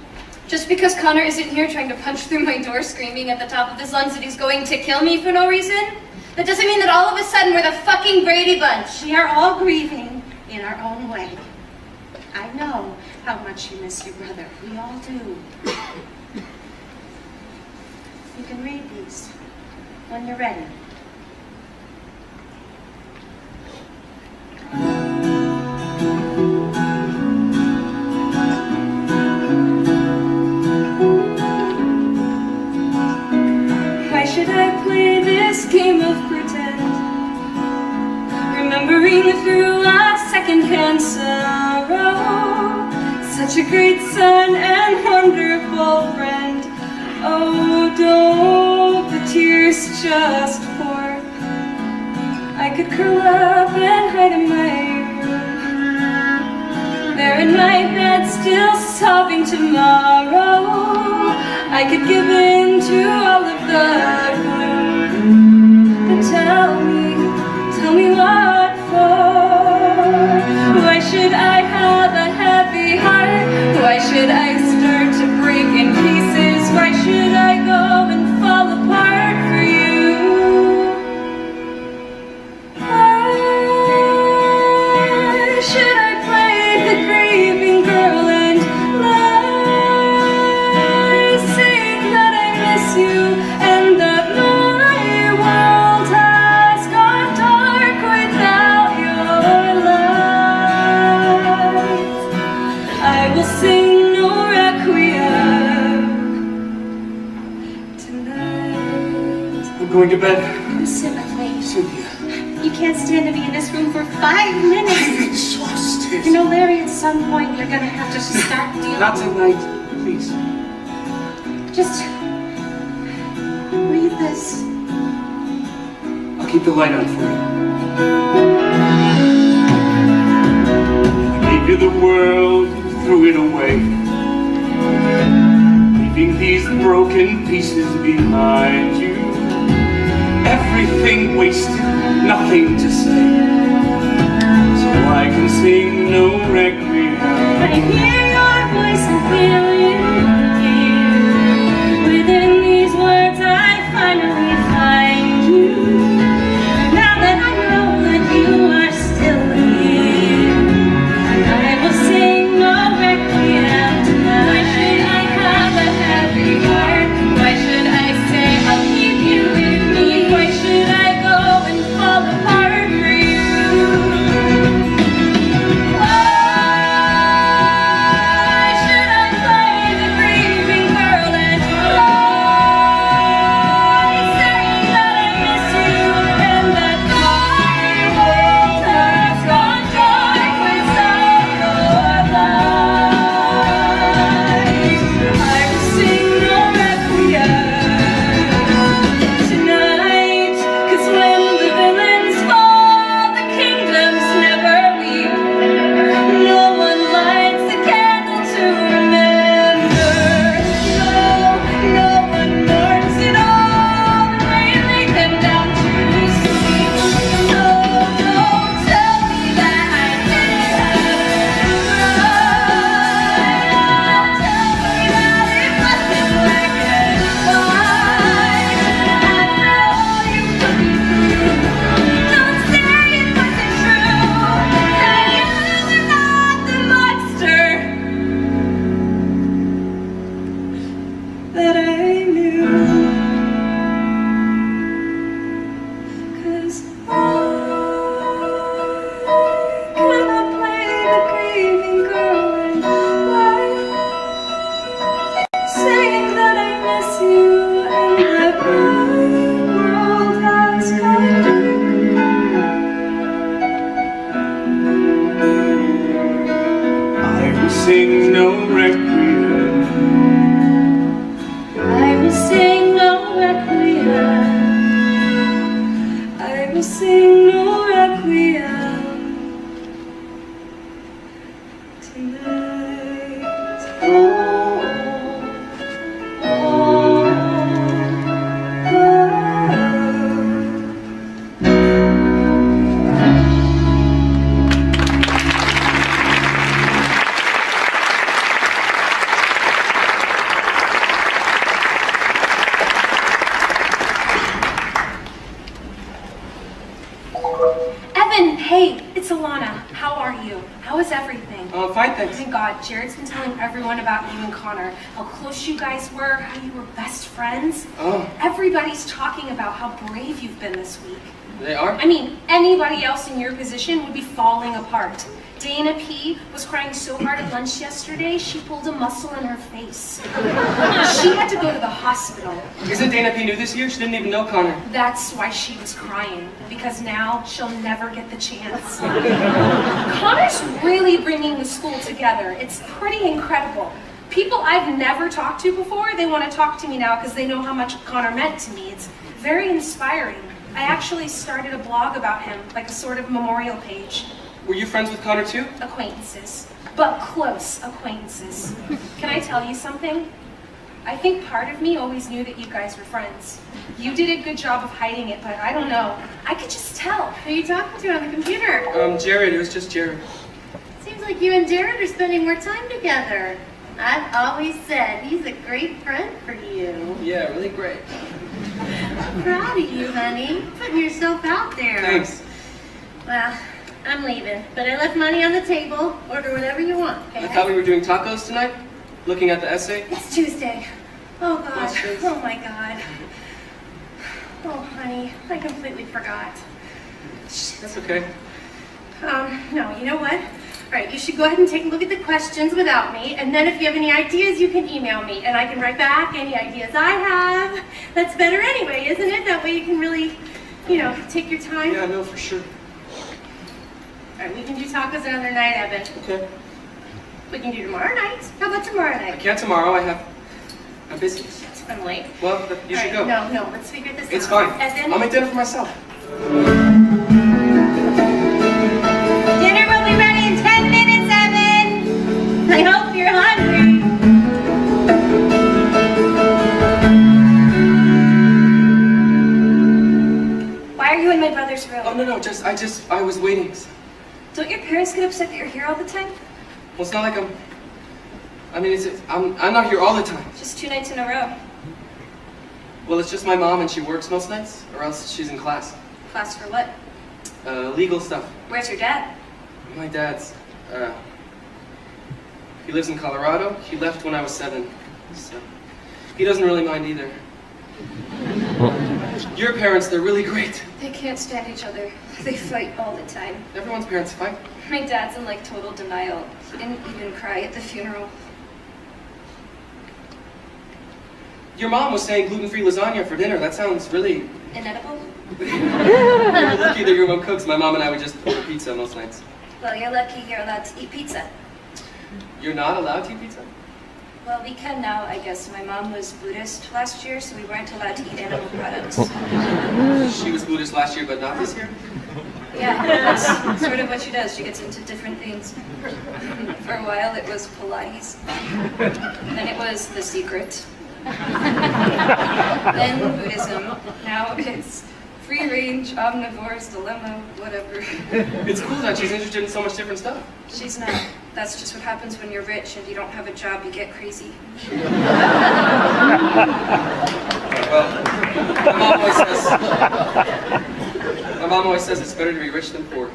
Just because Connor isn't here trying to punch through my door screaming at the top of his lungs that he's going to kill me for no reason, that doesn't mean that all of a sudden we're the fucking Brady Bunch. We are all grieving in our own way. I know how much you miss your brother. We all do. You can read these when you're ready. Why should I play this game of pretend? Remembering through a secondhand sorrow, such a great son and wonderful friend. Oh, don't the tears just pour? I could curl up and hide in my room, there in my bed, still sobbing tomorrow. I could give in to all of the gloom. But tell me what for? Why should I have a heavy heart? Why should I start to break in pieces? Why should I go and fall apart for you? Why should I play the grieving girl and lie, saying that I miss you and that my world has gone dark without your light? I will sing no requiem tonight. I'm going to bed. Cynthia, Cynthia. you can't stand to be in this room for 5 minutes. I'm exhausted. You know, Larry, at some point you're gonna have to start dealing. Not tonight, please. Just read this. I'll keep the light on for you. I gave you the world, threw it away, leaving these broken pieces behind you. Everything wasted, nothing to say, so I can sing no requiem. I hear your voice and feel you here. Within these words I finally find you. Now that I know that you are still here, I will sing no requiem tonight. Why should I have a heavy heart? Why should I say I'll keep you with me? Why should I go and fall apart for you? That I knew, 'cause I cannot play the grieving girl and lie, saying that I miss you and that my world has gone dark. I will sing no requiem. I will sing no requiem Alana. How are you? How is everything? Fine, thanks. Thank God, Jared's been telling everyone about you and Connor. How close you guys were, how you were best friends. Oh. Everybody's talking about how brave you've been this week. They are? I mean, anybody else in your position would be falling apart. Dana P. was crying so hard at lunch yesterday, she pulled a muscle in her face. She had to go to the hospital. Isn't Dana P. new this year? She didn't even know Connor. That's why she was crying, because now she'll never get the chance. Connor's really bringing the school together. It's pretty incredible. People I've never talked to before, they want to talk to me now because they know how much Connor meant to me. It's very inspiring. I actually started a blog about him, like a sort of memorial page. Were you friends with Connor too? Acquaintances, but close acquaintances. Can I tell you something? I think part of me always knew that you guys were friends. You did a good job of hiding it, but I don't know. I could just tell. Who are you talking to on the computer? Jared. It was just Jared. Seems like you and Jared are spending more time together. I've always said he's a great friend for you. Yeah, really great. Proud of you, honey. Putting yourself out there. Thanks. Well, I'm leaving, but I left money on the table. Order whatever you want, okay? I thought we were doing tacos tonight, looking at the essay. It's Tuesday. Oh, God. Questions? Oh, my God. Oh, honey, I completely forgot. That's okay. No, you know what? All right, you should go ahead and take a look at the questions without me, and then if you have any ideas, you can email me, and I can write back any ideas I have. That's better anyway, isn't it? That way you can really, you know, take your time. Yeah, I know for sure. All right, we can do tacos another night, Evan. Okay. We can do tomorrow night. How about tomorrow I night? can't tomorrow. I'm busy. I'm late. Well, you should go. No, let's figure this out. It's fine. Evan? I'll make dinner for myself. Dinner will be ready in 10 minutes, Evan. I hope you're hungry. Why are you in my brother's room? Oh, no, I was waiting. Don't your parents get upset that you're here all the time? Well, it's not like I'm not here all the time. Just 2 nights in a row. Well, it's just my mom and she works most nights, or else she's in class. Class for what? Legal stuff. Where's your dad? My dad's, he lives in Colorado. He left when I was 7, so he doesn't really mind either. Your parents, they're really great. They can't stand each other. They fight all the time. Everyone's parents fight. My dad's in like total denial. He didn't even cry at the funeral. Your mom was saying gluten-free lasagna for dinner. That sounds really... Inedible? You're lucky that your mom cooks. My mom and I would just order pizza most nights. Well, you're lucky you're allowed to eat pizza. You're not allowed to eat pizza? Well, we can now, I guess. My mom was Buddhist last year, so we weren't allowed to eat animal products. She was Buddhist last year, but not this year? Yeah, that's sort of what she does. She gets into different things. For a while, it was Pilates. Then it was The Secret. Then Buddhism. Now it's free range, omnivore's dilemma, whatever. It's cool that she's interested in so much different stuff. She's not. That's just what happens when you're rich and you don't have a job, you get crazy. Well, my mom always says it's better to be rich than poor.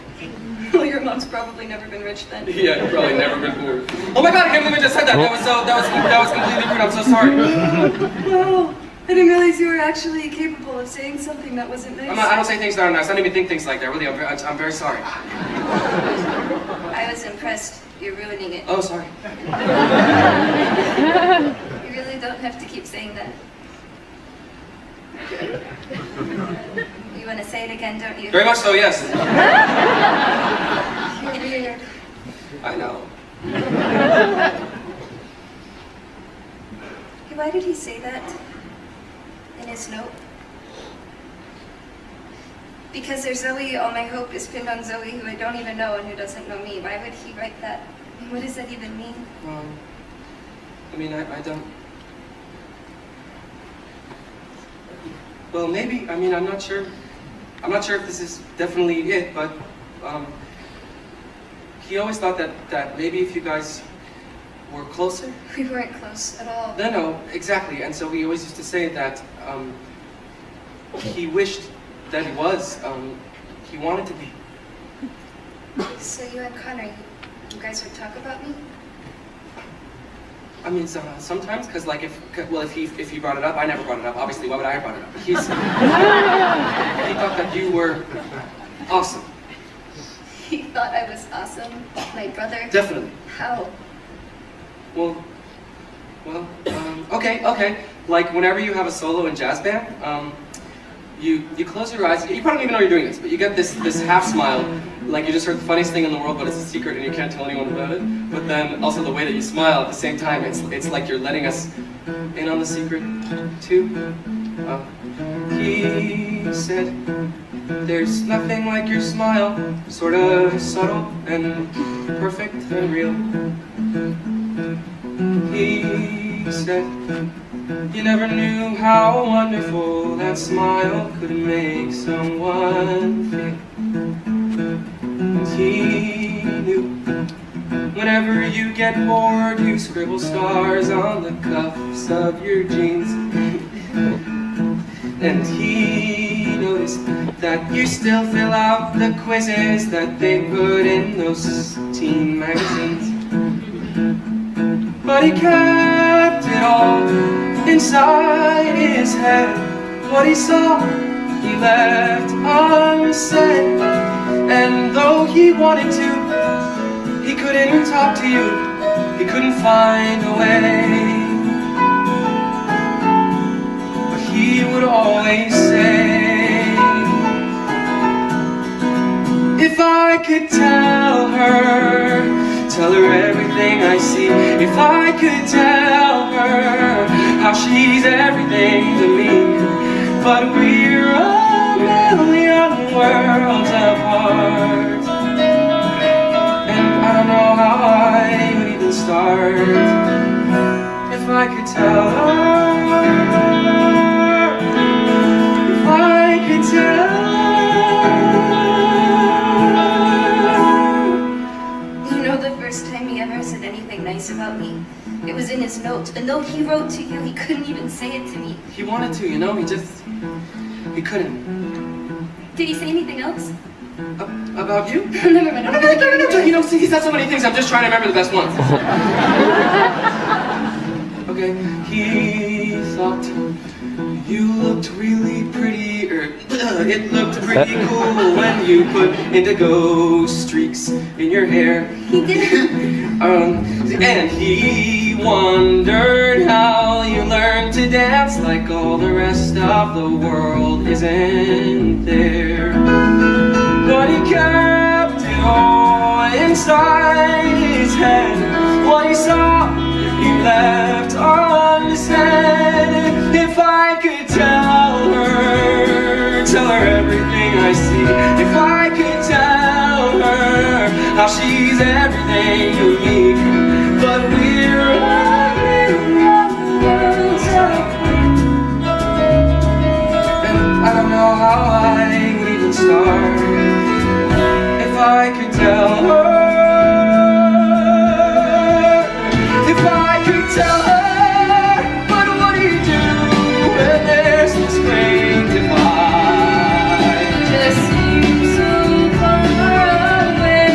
Well, your mom's probably never been rich then. Yeah, you've probably never been poor. Oh my god, I can't believe I just said that. That was completely rude. I'm so sorry. Oh, I didn't realize you were actually capable of saying something that wasn't nice. I don't say things that are nice. I don't even think things like that. Really, I'm very sorry. I was impressed. You're ruining it. Oh, sorry. You really don't have to keep saying that. You want to say it again, don't you? Very much so, yes. You're weird. I know. Hey, why did he say that in his note? Because there's Zoe, all my hope is pinned on Zoe, who I don't even know and who doesn't know me. Why would he write that? What does that even mean? I mean, I don't... Well, maybe, I mean, I'm not sure. I'm not sure if this is definitely it, but he always thought that maybe if you guys were closer. We weren't close at all. No, exactly. And so he always used to say that he wished that he was, he wanted to be. So you and Connor, you guys would talk about me? I mean, sometimes, because like if he brought it up, I never brought it up. Obviously, why would I have brought it up? But he thought that you were awesome. He thought I was awesome? My brother? Definitely. How? Well, okay. Like whenever you have a solo in jazz band, you close your eyes. You probably don't even know you're doing this, but you get this half smile, like you just heard the funniest thing in the world, but it's a secret and you can't tell anyone about it. But then also the way that you smile at the same time, it's like you're letting us in on the secret too. He said, "There's nothing like your smile, sort of subtle and perfect and real." He said, "You never knew how wonderful that smile could make someone feel." And he knew whenever you get bored, you scribble stars on the cuffs of your jeans. And he noticed that you still fill out the quizzes that they put in those teen magazines. But he kept it all inside his head. What he saw, he left unsaid. And though he wanted to, he couldn't talk to you. He couldn't find a way. But he would always say, "If I could tell her everything I see, if I could tell her how she's everything to me, but we're a million worlds apart, and I don't know how I would even start. If I could tell her, if I could tell her." Said anything nice about me. It was in his note. A note he wrote to you, he couldn't even say it to me. He wanted to, you know, he couldn't. Did he say anything else? About you? Never mind. No, you know, see, he said so many things, I'm just trying to remember the best ones. Okay, he thought you looked really pretty, it looked pretty cool when you put indigo streaks in your hair. He did. And he wondered how you learned to dance like all the rest of the world isn't there. But he kept it all inside his head. What he saw, he left unsaid. If I could tell her everything I see, if I could tell her how she's everything to me, but we're a million worlds apart, and I don't know how I would even start. If I could tell her, if I could tell her, but what do you do when there's this great divide? Just seems so far away.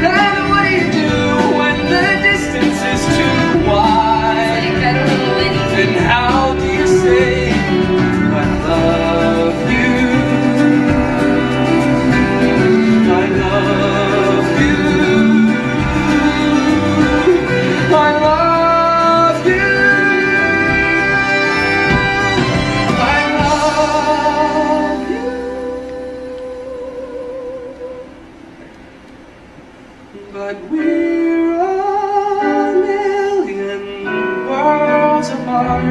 And what do you do when the distance is too wide? Like I don't know anything. And how do you say I love you? I love you. I love you. I love you. But we're a million worlds apart,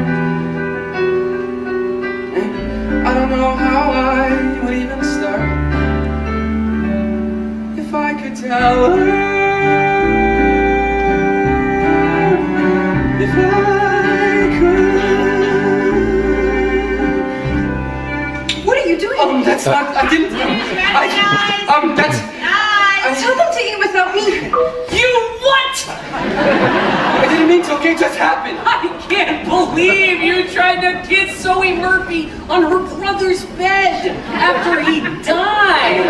and I don't know how I would even start. If I could tell her, if I could. What are you doing? That's not, I didn't, that's, Tell them to eat without me. You what? I didn't mean to, okay, it just happened. I can't believe you tried to kiss Zoe Murphy on her brother's bed after he died.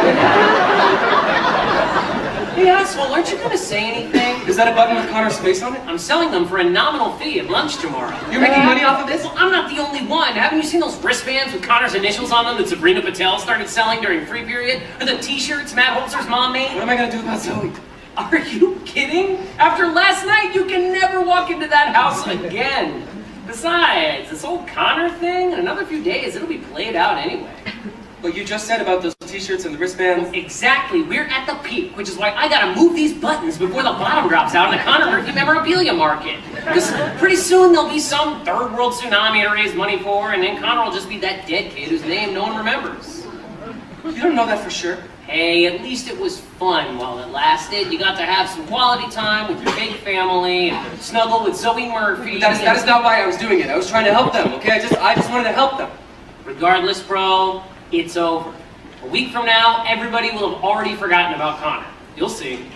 Hey, asshole, aren't you gonna say anything? Is that a button with Connor's face on it? I'm selling them for a nominal fee at lunch tomorrow. You're making money off of this? Well, I'm not the only one. Haven't you seen those wristbands with Connor's initials on them that Sabrina Patel started selling during free period? Or the t-shirts Matt Holzer's mom made? What am I gonna do about Zoe? Are you kidding? After last night, you can never walk into that house again. Besides, this whole Connor thing, in another few days, it'll be played out anyway. But you just said about those t-shirts and the wristbands. Exactly. We're at the peak, which is why I gotta move these buttons before the bottom drops out of the Connor Murphy memorabilia market. Because pretty soon there'll be some third world tsunami to raise money for, and then Connor will just be that dead kid whose name no one remembers. You don't know that for sure. Hey, at least it was fun while it lasted. You got to have some quality time with your big family, and snuggle with Zoe Murphy. That is not why I was doing it. I was trying to help them, okay? I just wanted to help them. Regardless, bro, it's over. A week from now, everybody will have already forgotten about Connor. You'll see.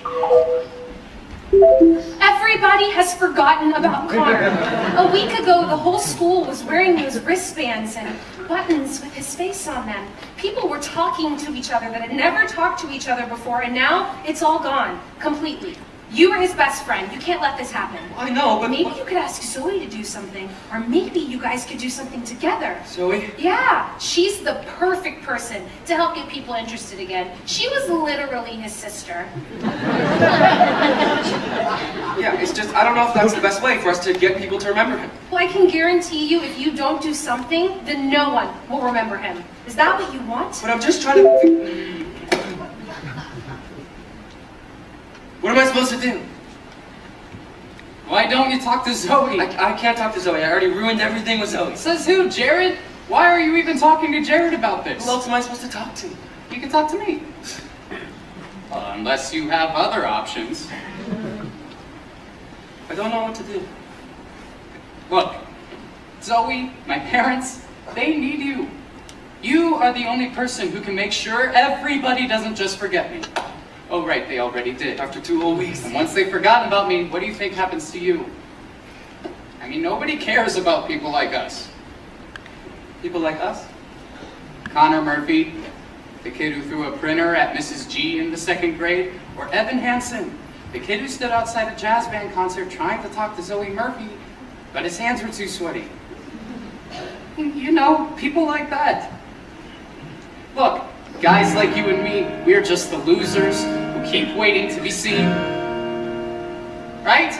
Everybody has forgotten about Connor. A week ago, the whole school was wearing those wristbands and buttons with his face on them. People were talking to each other that had never talked to each other before, and now it's all gone, completely. You are his best friend. You can't let this happen. I know, but... Maybe you could ask Zoe to do something, or maybe you guys could do something together. Zoe? Yeah, she's the perfect person to help get people interested again. She was literally his sister. Yeah, it's just, I don't know if that's the best way for us to get people to remember him. Well, I can guarantee you if you don't do something, then no one will remember him. Is that what you want? But I'm just trying to... What am I supposed to do? Why don't you talk to Zoe? I can't talk to Zoe. I already ruined everything with Zoe. Says who, Jared? Why are you even talking to Jared about this? Who else am I supposed to talk to? You can talk to me. Unless you have other options. I don't know what to do. Look, Zoe, my parents, they need you. You are the only person who can make sure everybody doesn't just forget me. Oh, right, they already did. After 2 whole weeks. And once they've forgotten about me, what do you think happens to you? I mean, nobody cares about people like us. People like us? Connor Murphy, the kid who threw a printer at Mrs. G in the 2nd grade, or Evan Hansen, the kid who stood outside a jazz band concert trying to talk to Zoe Murphy, but his hands were too sweaty. You know, people like that. Look, guys like you and me, we're just the losers who keep waiting to be seen. Right?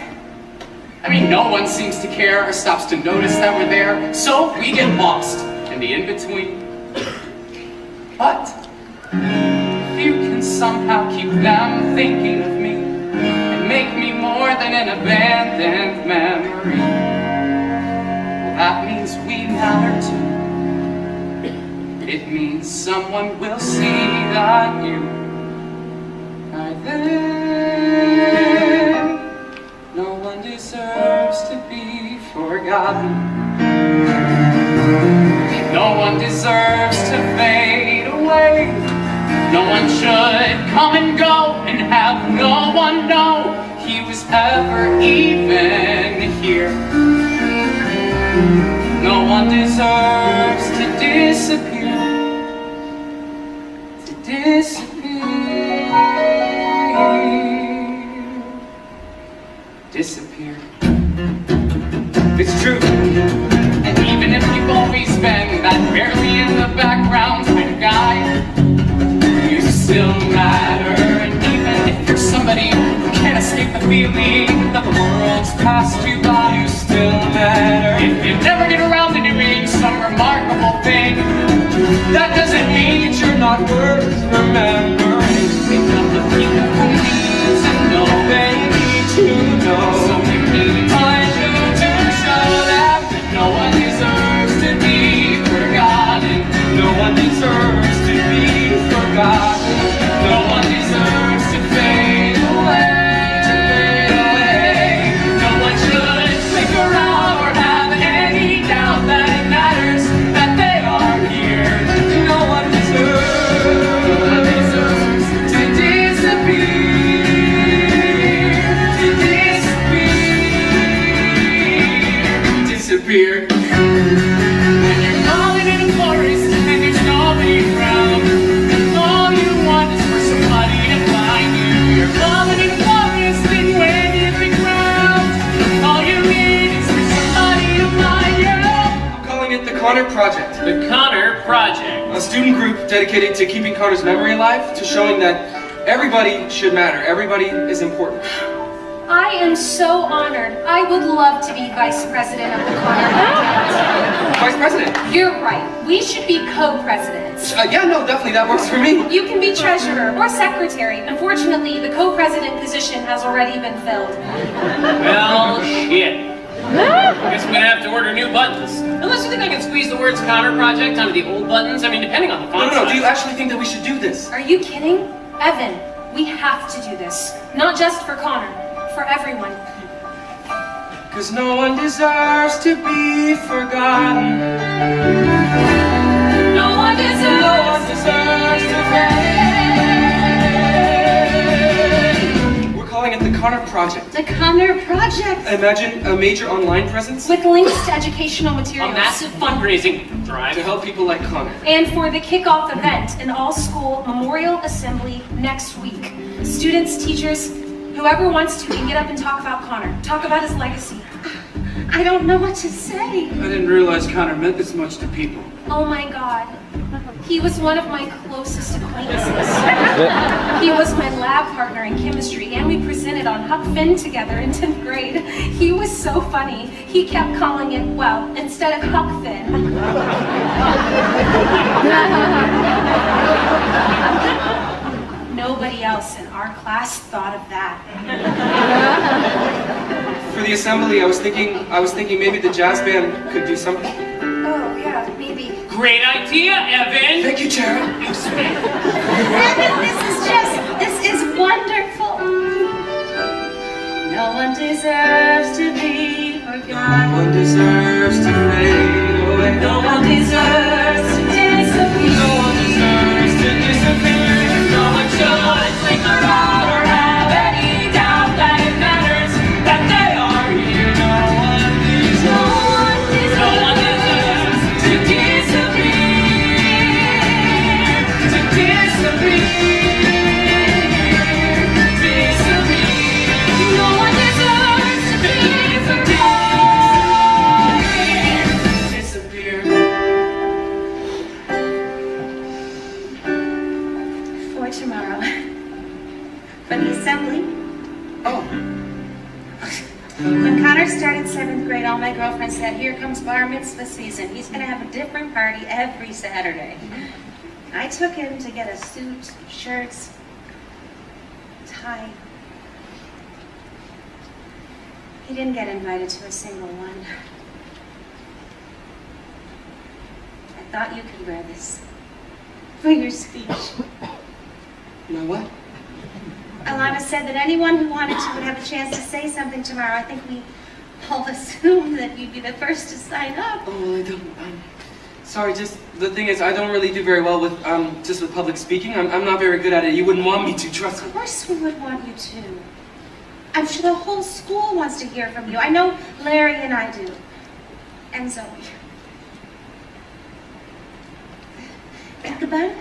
I mean, no one seems to care or stops to notice that we're there, so we get lost in the in-between. But if you can somehow keep them thinking of me and make me more than an abandoned memory, well, that means we matter too. It means someone will see that you are there. No one deserves to be forgotten. No one deserves to fade away. No one should come and go and have no one know he was ever even here. No one deserves to disappear. Disappear. It's true. And even if you've always been that barely in the background kind of guy, you still matter. And even if you're somebody who can't escape the feeling that the world's passed you by, you still matter. If you never get around to doing some remarkable thing, that doesn't mean that you're not worth remembering. Think of the people who need to know, they need to know. So you need time to show them that no one deserves to be forgotten. No one deserves to be forgotten. No one deserves to fade away. No one should flicker out or have any doubt that it matters that they are here. No Project. The Connor Project. A student group dedicated to keeping Connor's memory alive, to showing that everybody should matter, everybody is important. I am so honored. I would love to be vice president of the Connor Project. Vice President? You're right. We should be co-presidents. Yeah, no, definitely, that works for me. You can be treasurer or secretary. Unfortunately, the co-president position has already been filled. Well, shit. I guess I'm gonna have to order new buttons. Unless you think I can squeeze the words Connor Project onto the old buttons. I mean, depending on the font No, do size. you actually think that we should do this? Are you kidding? Evan, we have to do this. Not just for Connor, for everyone. Cause no one deserves to be forgotten. No one deserves to fade. We're calling it the Connor Project. The Connor Project. Imagine a major online presence with links to educational A materials. massive fundraising drive. to help people like Connor. And for the kickoff event, an all-school memorial assembly next week. Students, teachers, whoever wants to can get up and talk about Connor. Talk about his legacy. I don't know what to say. I didn't realize Connor meant this much to people. Oh my God. He was one of my closest acquaintances. He was my lab partner in chemistry, and we presented on Huck Finn together in 10th grade. He was so funny. He kept calling it, well, instead of Huck Finn. Nobody else in our class thought of that. For the assembly, I was thinking maybe the jazz band could do something. Oh, yeah, maybe. Great idea, Evan. Thank you, Tara. Evan, this is wonderful. No one deserves to be forgotten. No one deserves to fade away. No one deserves to disappear. No one deserves to disappear. No one should flicker out or have any doubt that it matters that they are here. No one deserves to disappear. To disappear. No one deserves to disappear. For tomorrow. For the assembly. Oh, When Connor started 7th grade, all my girlfriends said, here comes bar mitzvah season. He's going to have a different party every Saturday. I took him to get a suit, shirts, tie. He didn't get invited to a single one. I thought you could wear this for your speech. you know what? Alana said that anyone who wanted to would have a chance to say something tomorrow. I think we all assumed that you'd be the first to sign up. Oh, well, I don't. Sorry, just the thing is, I don't really do very well with just with public speaking. I'm not very good at it. You wouldn't want me to, trust me. Of course we would want you to. I'm sure the whole school wants to hear from you. I know Larry and I do. And Zoe. Ichabod?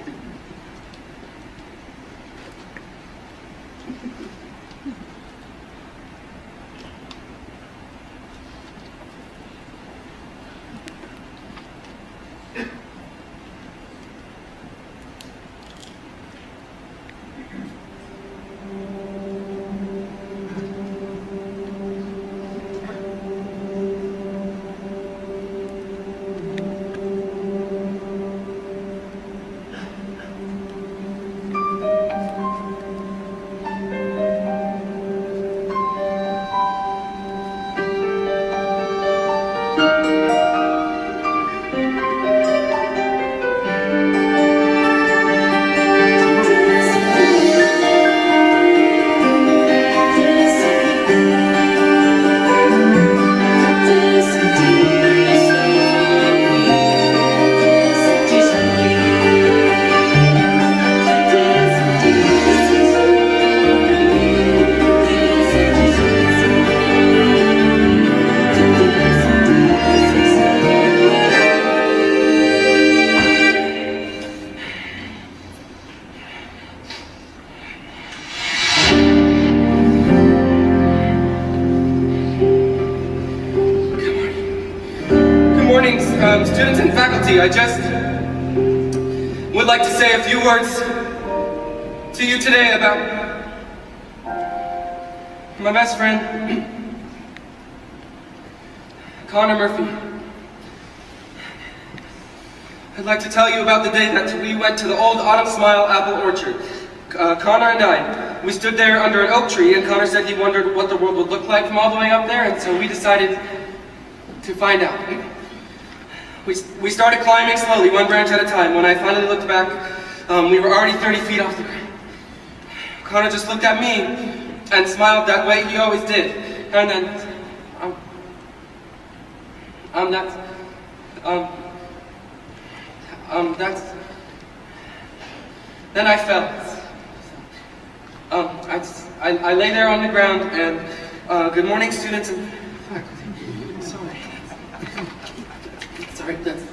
Murphy. I just would like to say a few words to you today about my best friend, Connor Murphy. I'd like to tell you about the day that we went to the old Autumn Smile apple orchard. Connor and I, we stood there under an oak tree, and Connor said he wondered what the world would look like from all the way up there, and so we decided to find out. We started climbing slowly, one branch at a time. When I finally looked back, we were already 30 feet off the ground. Connor just looked at me and smiled that way he always did. And then, then I fell. I lay there on the ground and, good morning, students and faculty. Sorry, that's...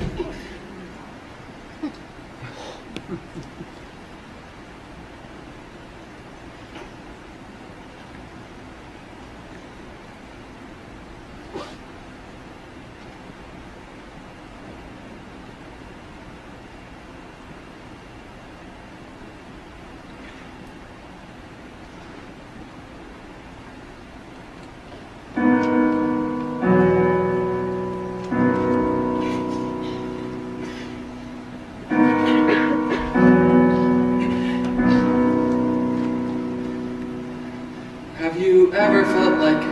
Have you ever felt like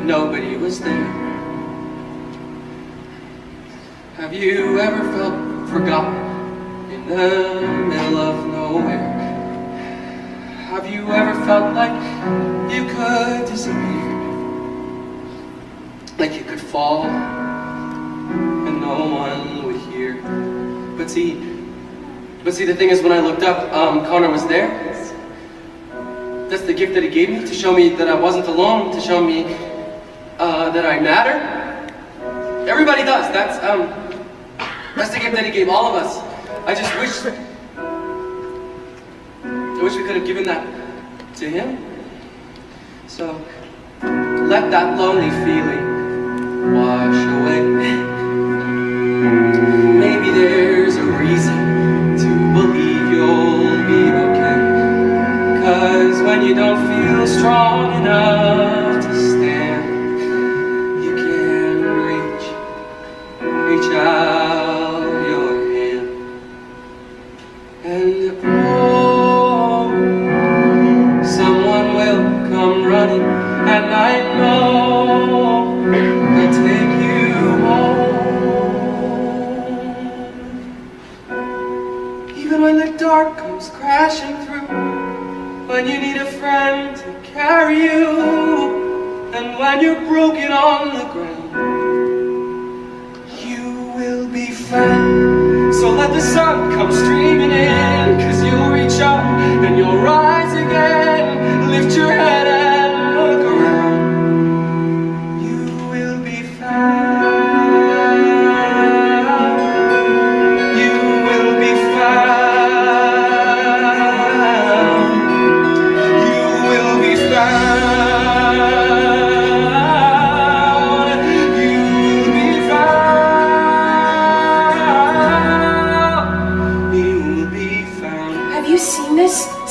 nobody was there? Have you ever felt forgotten in the middle of nowhere? Have you ever felt like you could disappear? Like you could fall and no one would hear? But see, the thing is, when I looked up, Connor was there. That's the gift that he gave me, to show me that I wasn't alone, to show me that I matter. Everybody does. That's the gift that he gave all of us. I just wish we could have given that to him. So let that lonely feeling wash away. Maybe there's a reason to believe you'll be okay. 'Cause when you don't feel strong enough to stand, you can reach out your hand. And oh, someone will come running, and I know they'll take you home. Even when the dark comes crashing through, when you need a friend to carry you, and when you're broken on the ground, you will be found. So let the sun come streaming in, 'cause you'll reach up and you'll rise again. Lift your head and look around. You will be found. You will be found.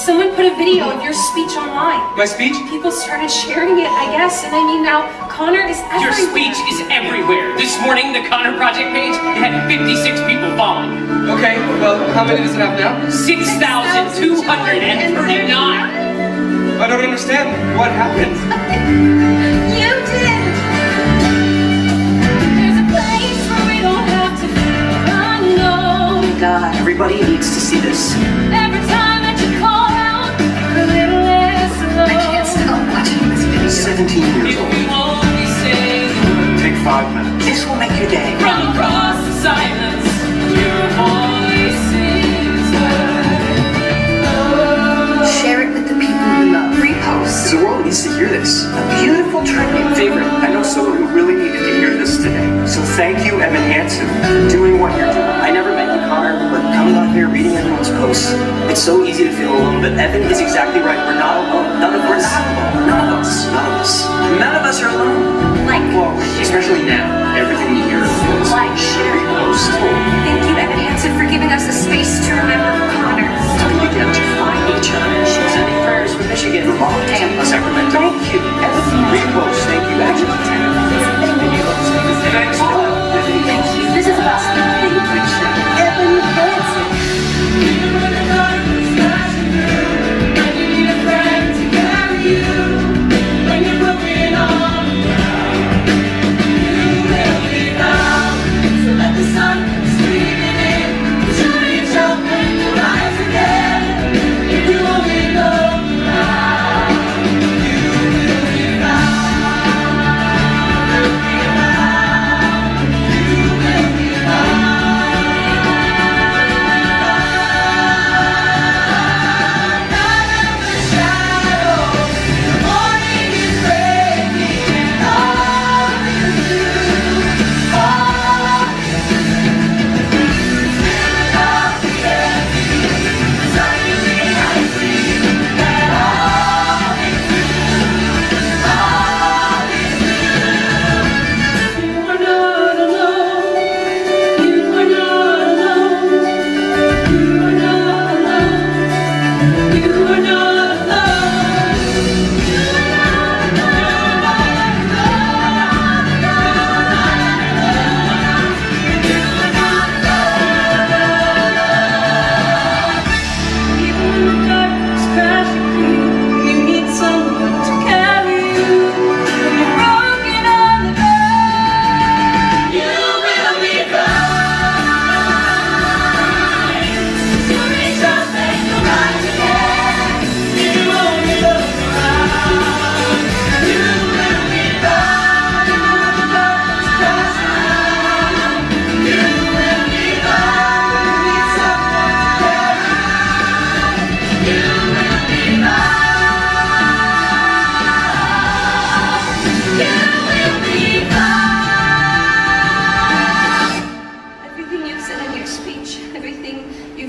Someone put a video of your speech online. My speech? People started sharing it, I guess, and I mean now Connor is everywhere. Your speech is everywhere. This morning, the Connor Project page, it had 56 people following. Okay, well, how many does it have now? 6,239. I don't understand. What happened? You did! There's a place where we don't have to feel unknown. God, everybody needs to see this. Every time that you call out, we're a little less alone. I can't stop watching this video. 17 years If old. we only say the word, Take 5 minutes. This will make your day. from across the silence, your voice is heard. Share it with the people you love. Repost. The world needs to hear this. A beautiful trending favorite. I know someone who really needed to hear this today. So thank you, Evan Hansen, for doing what you're doing. I never met you, Connor, but coming out here reading everyone's posts, it's so easy to feel alone, but Evan is exactly right. We're not alone. None of us. None of us. None of us. None of us are alone. Like, Well, especially now. Everything we hear is like, repost.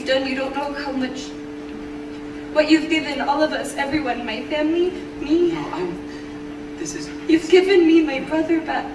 you've done. You don't know how much, what you've given all of us, everyone, my family, me. No, You've given me my brother back.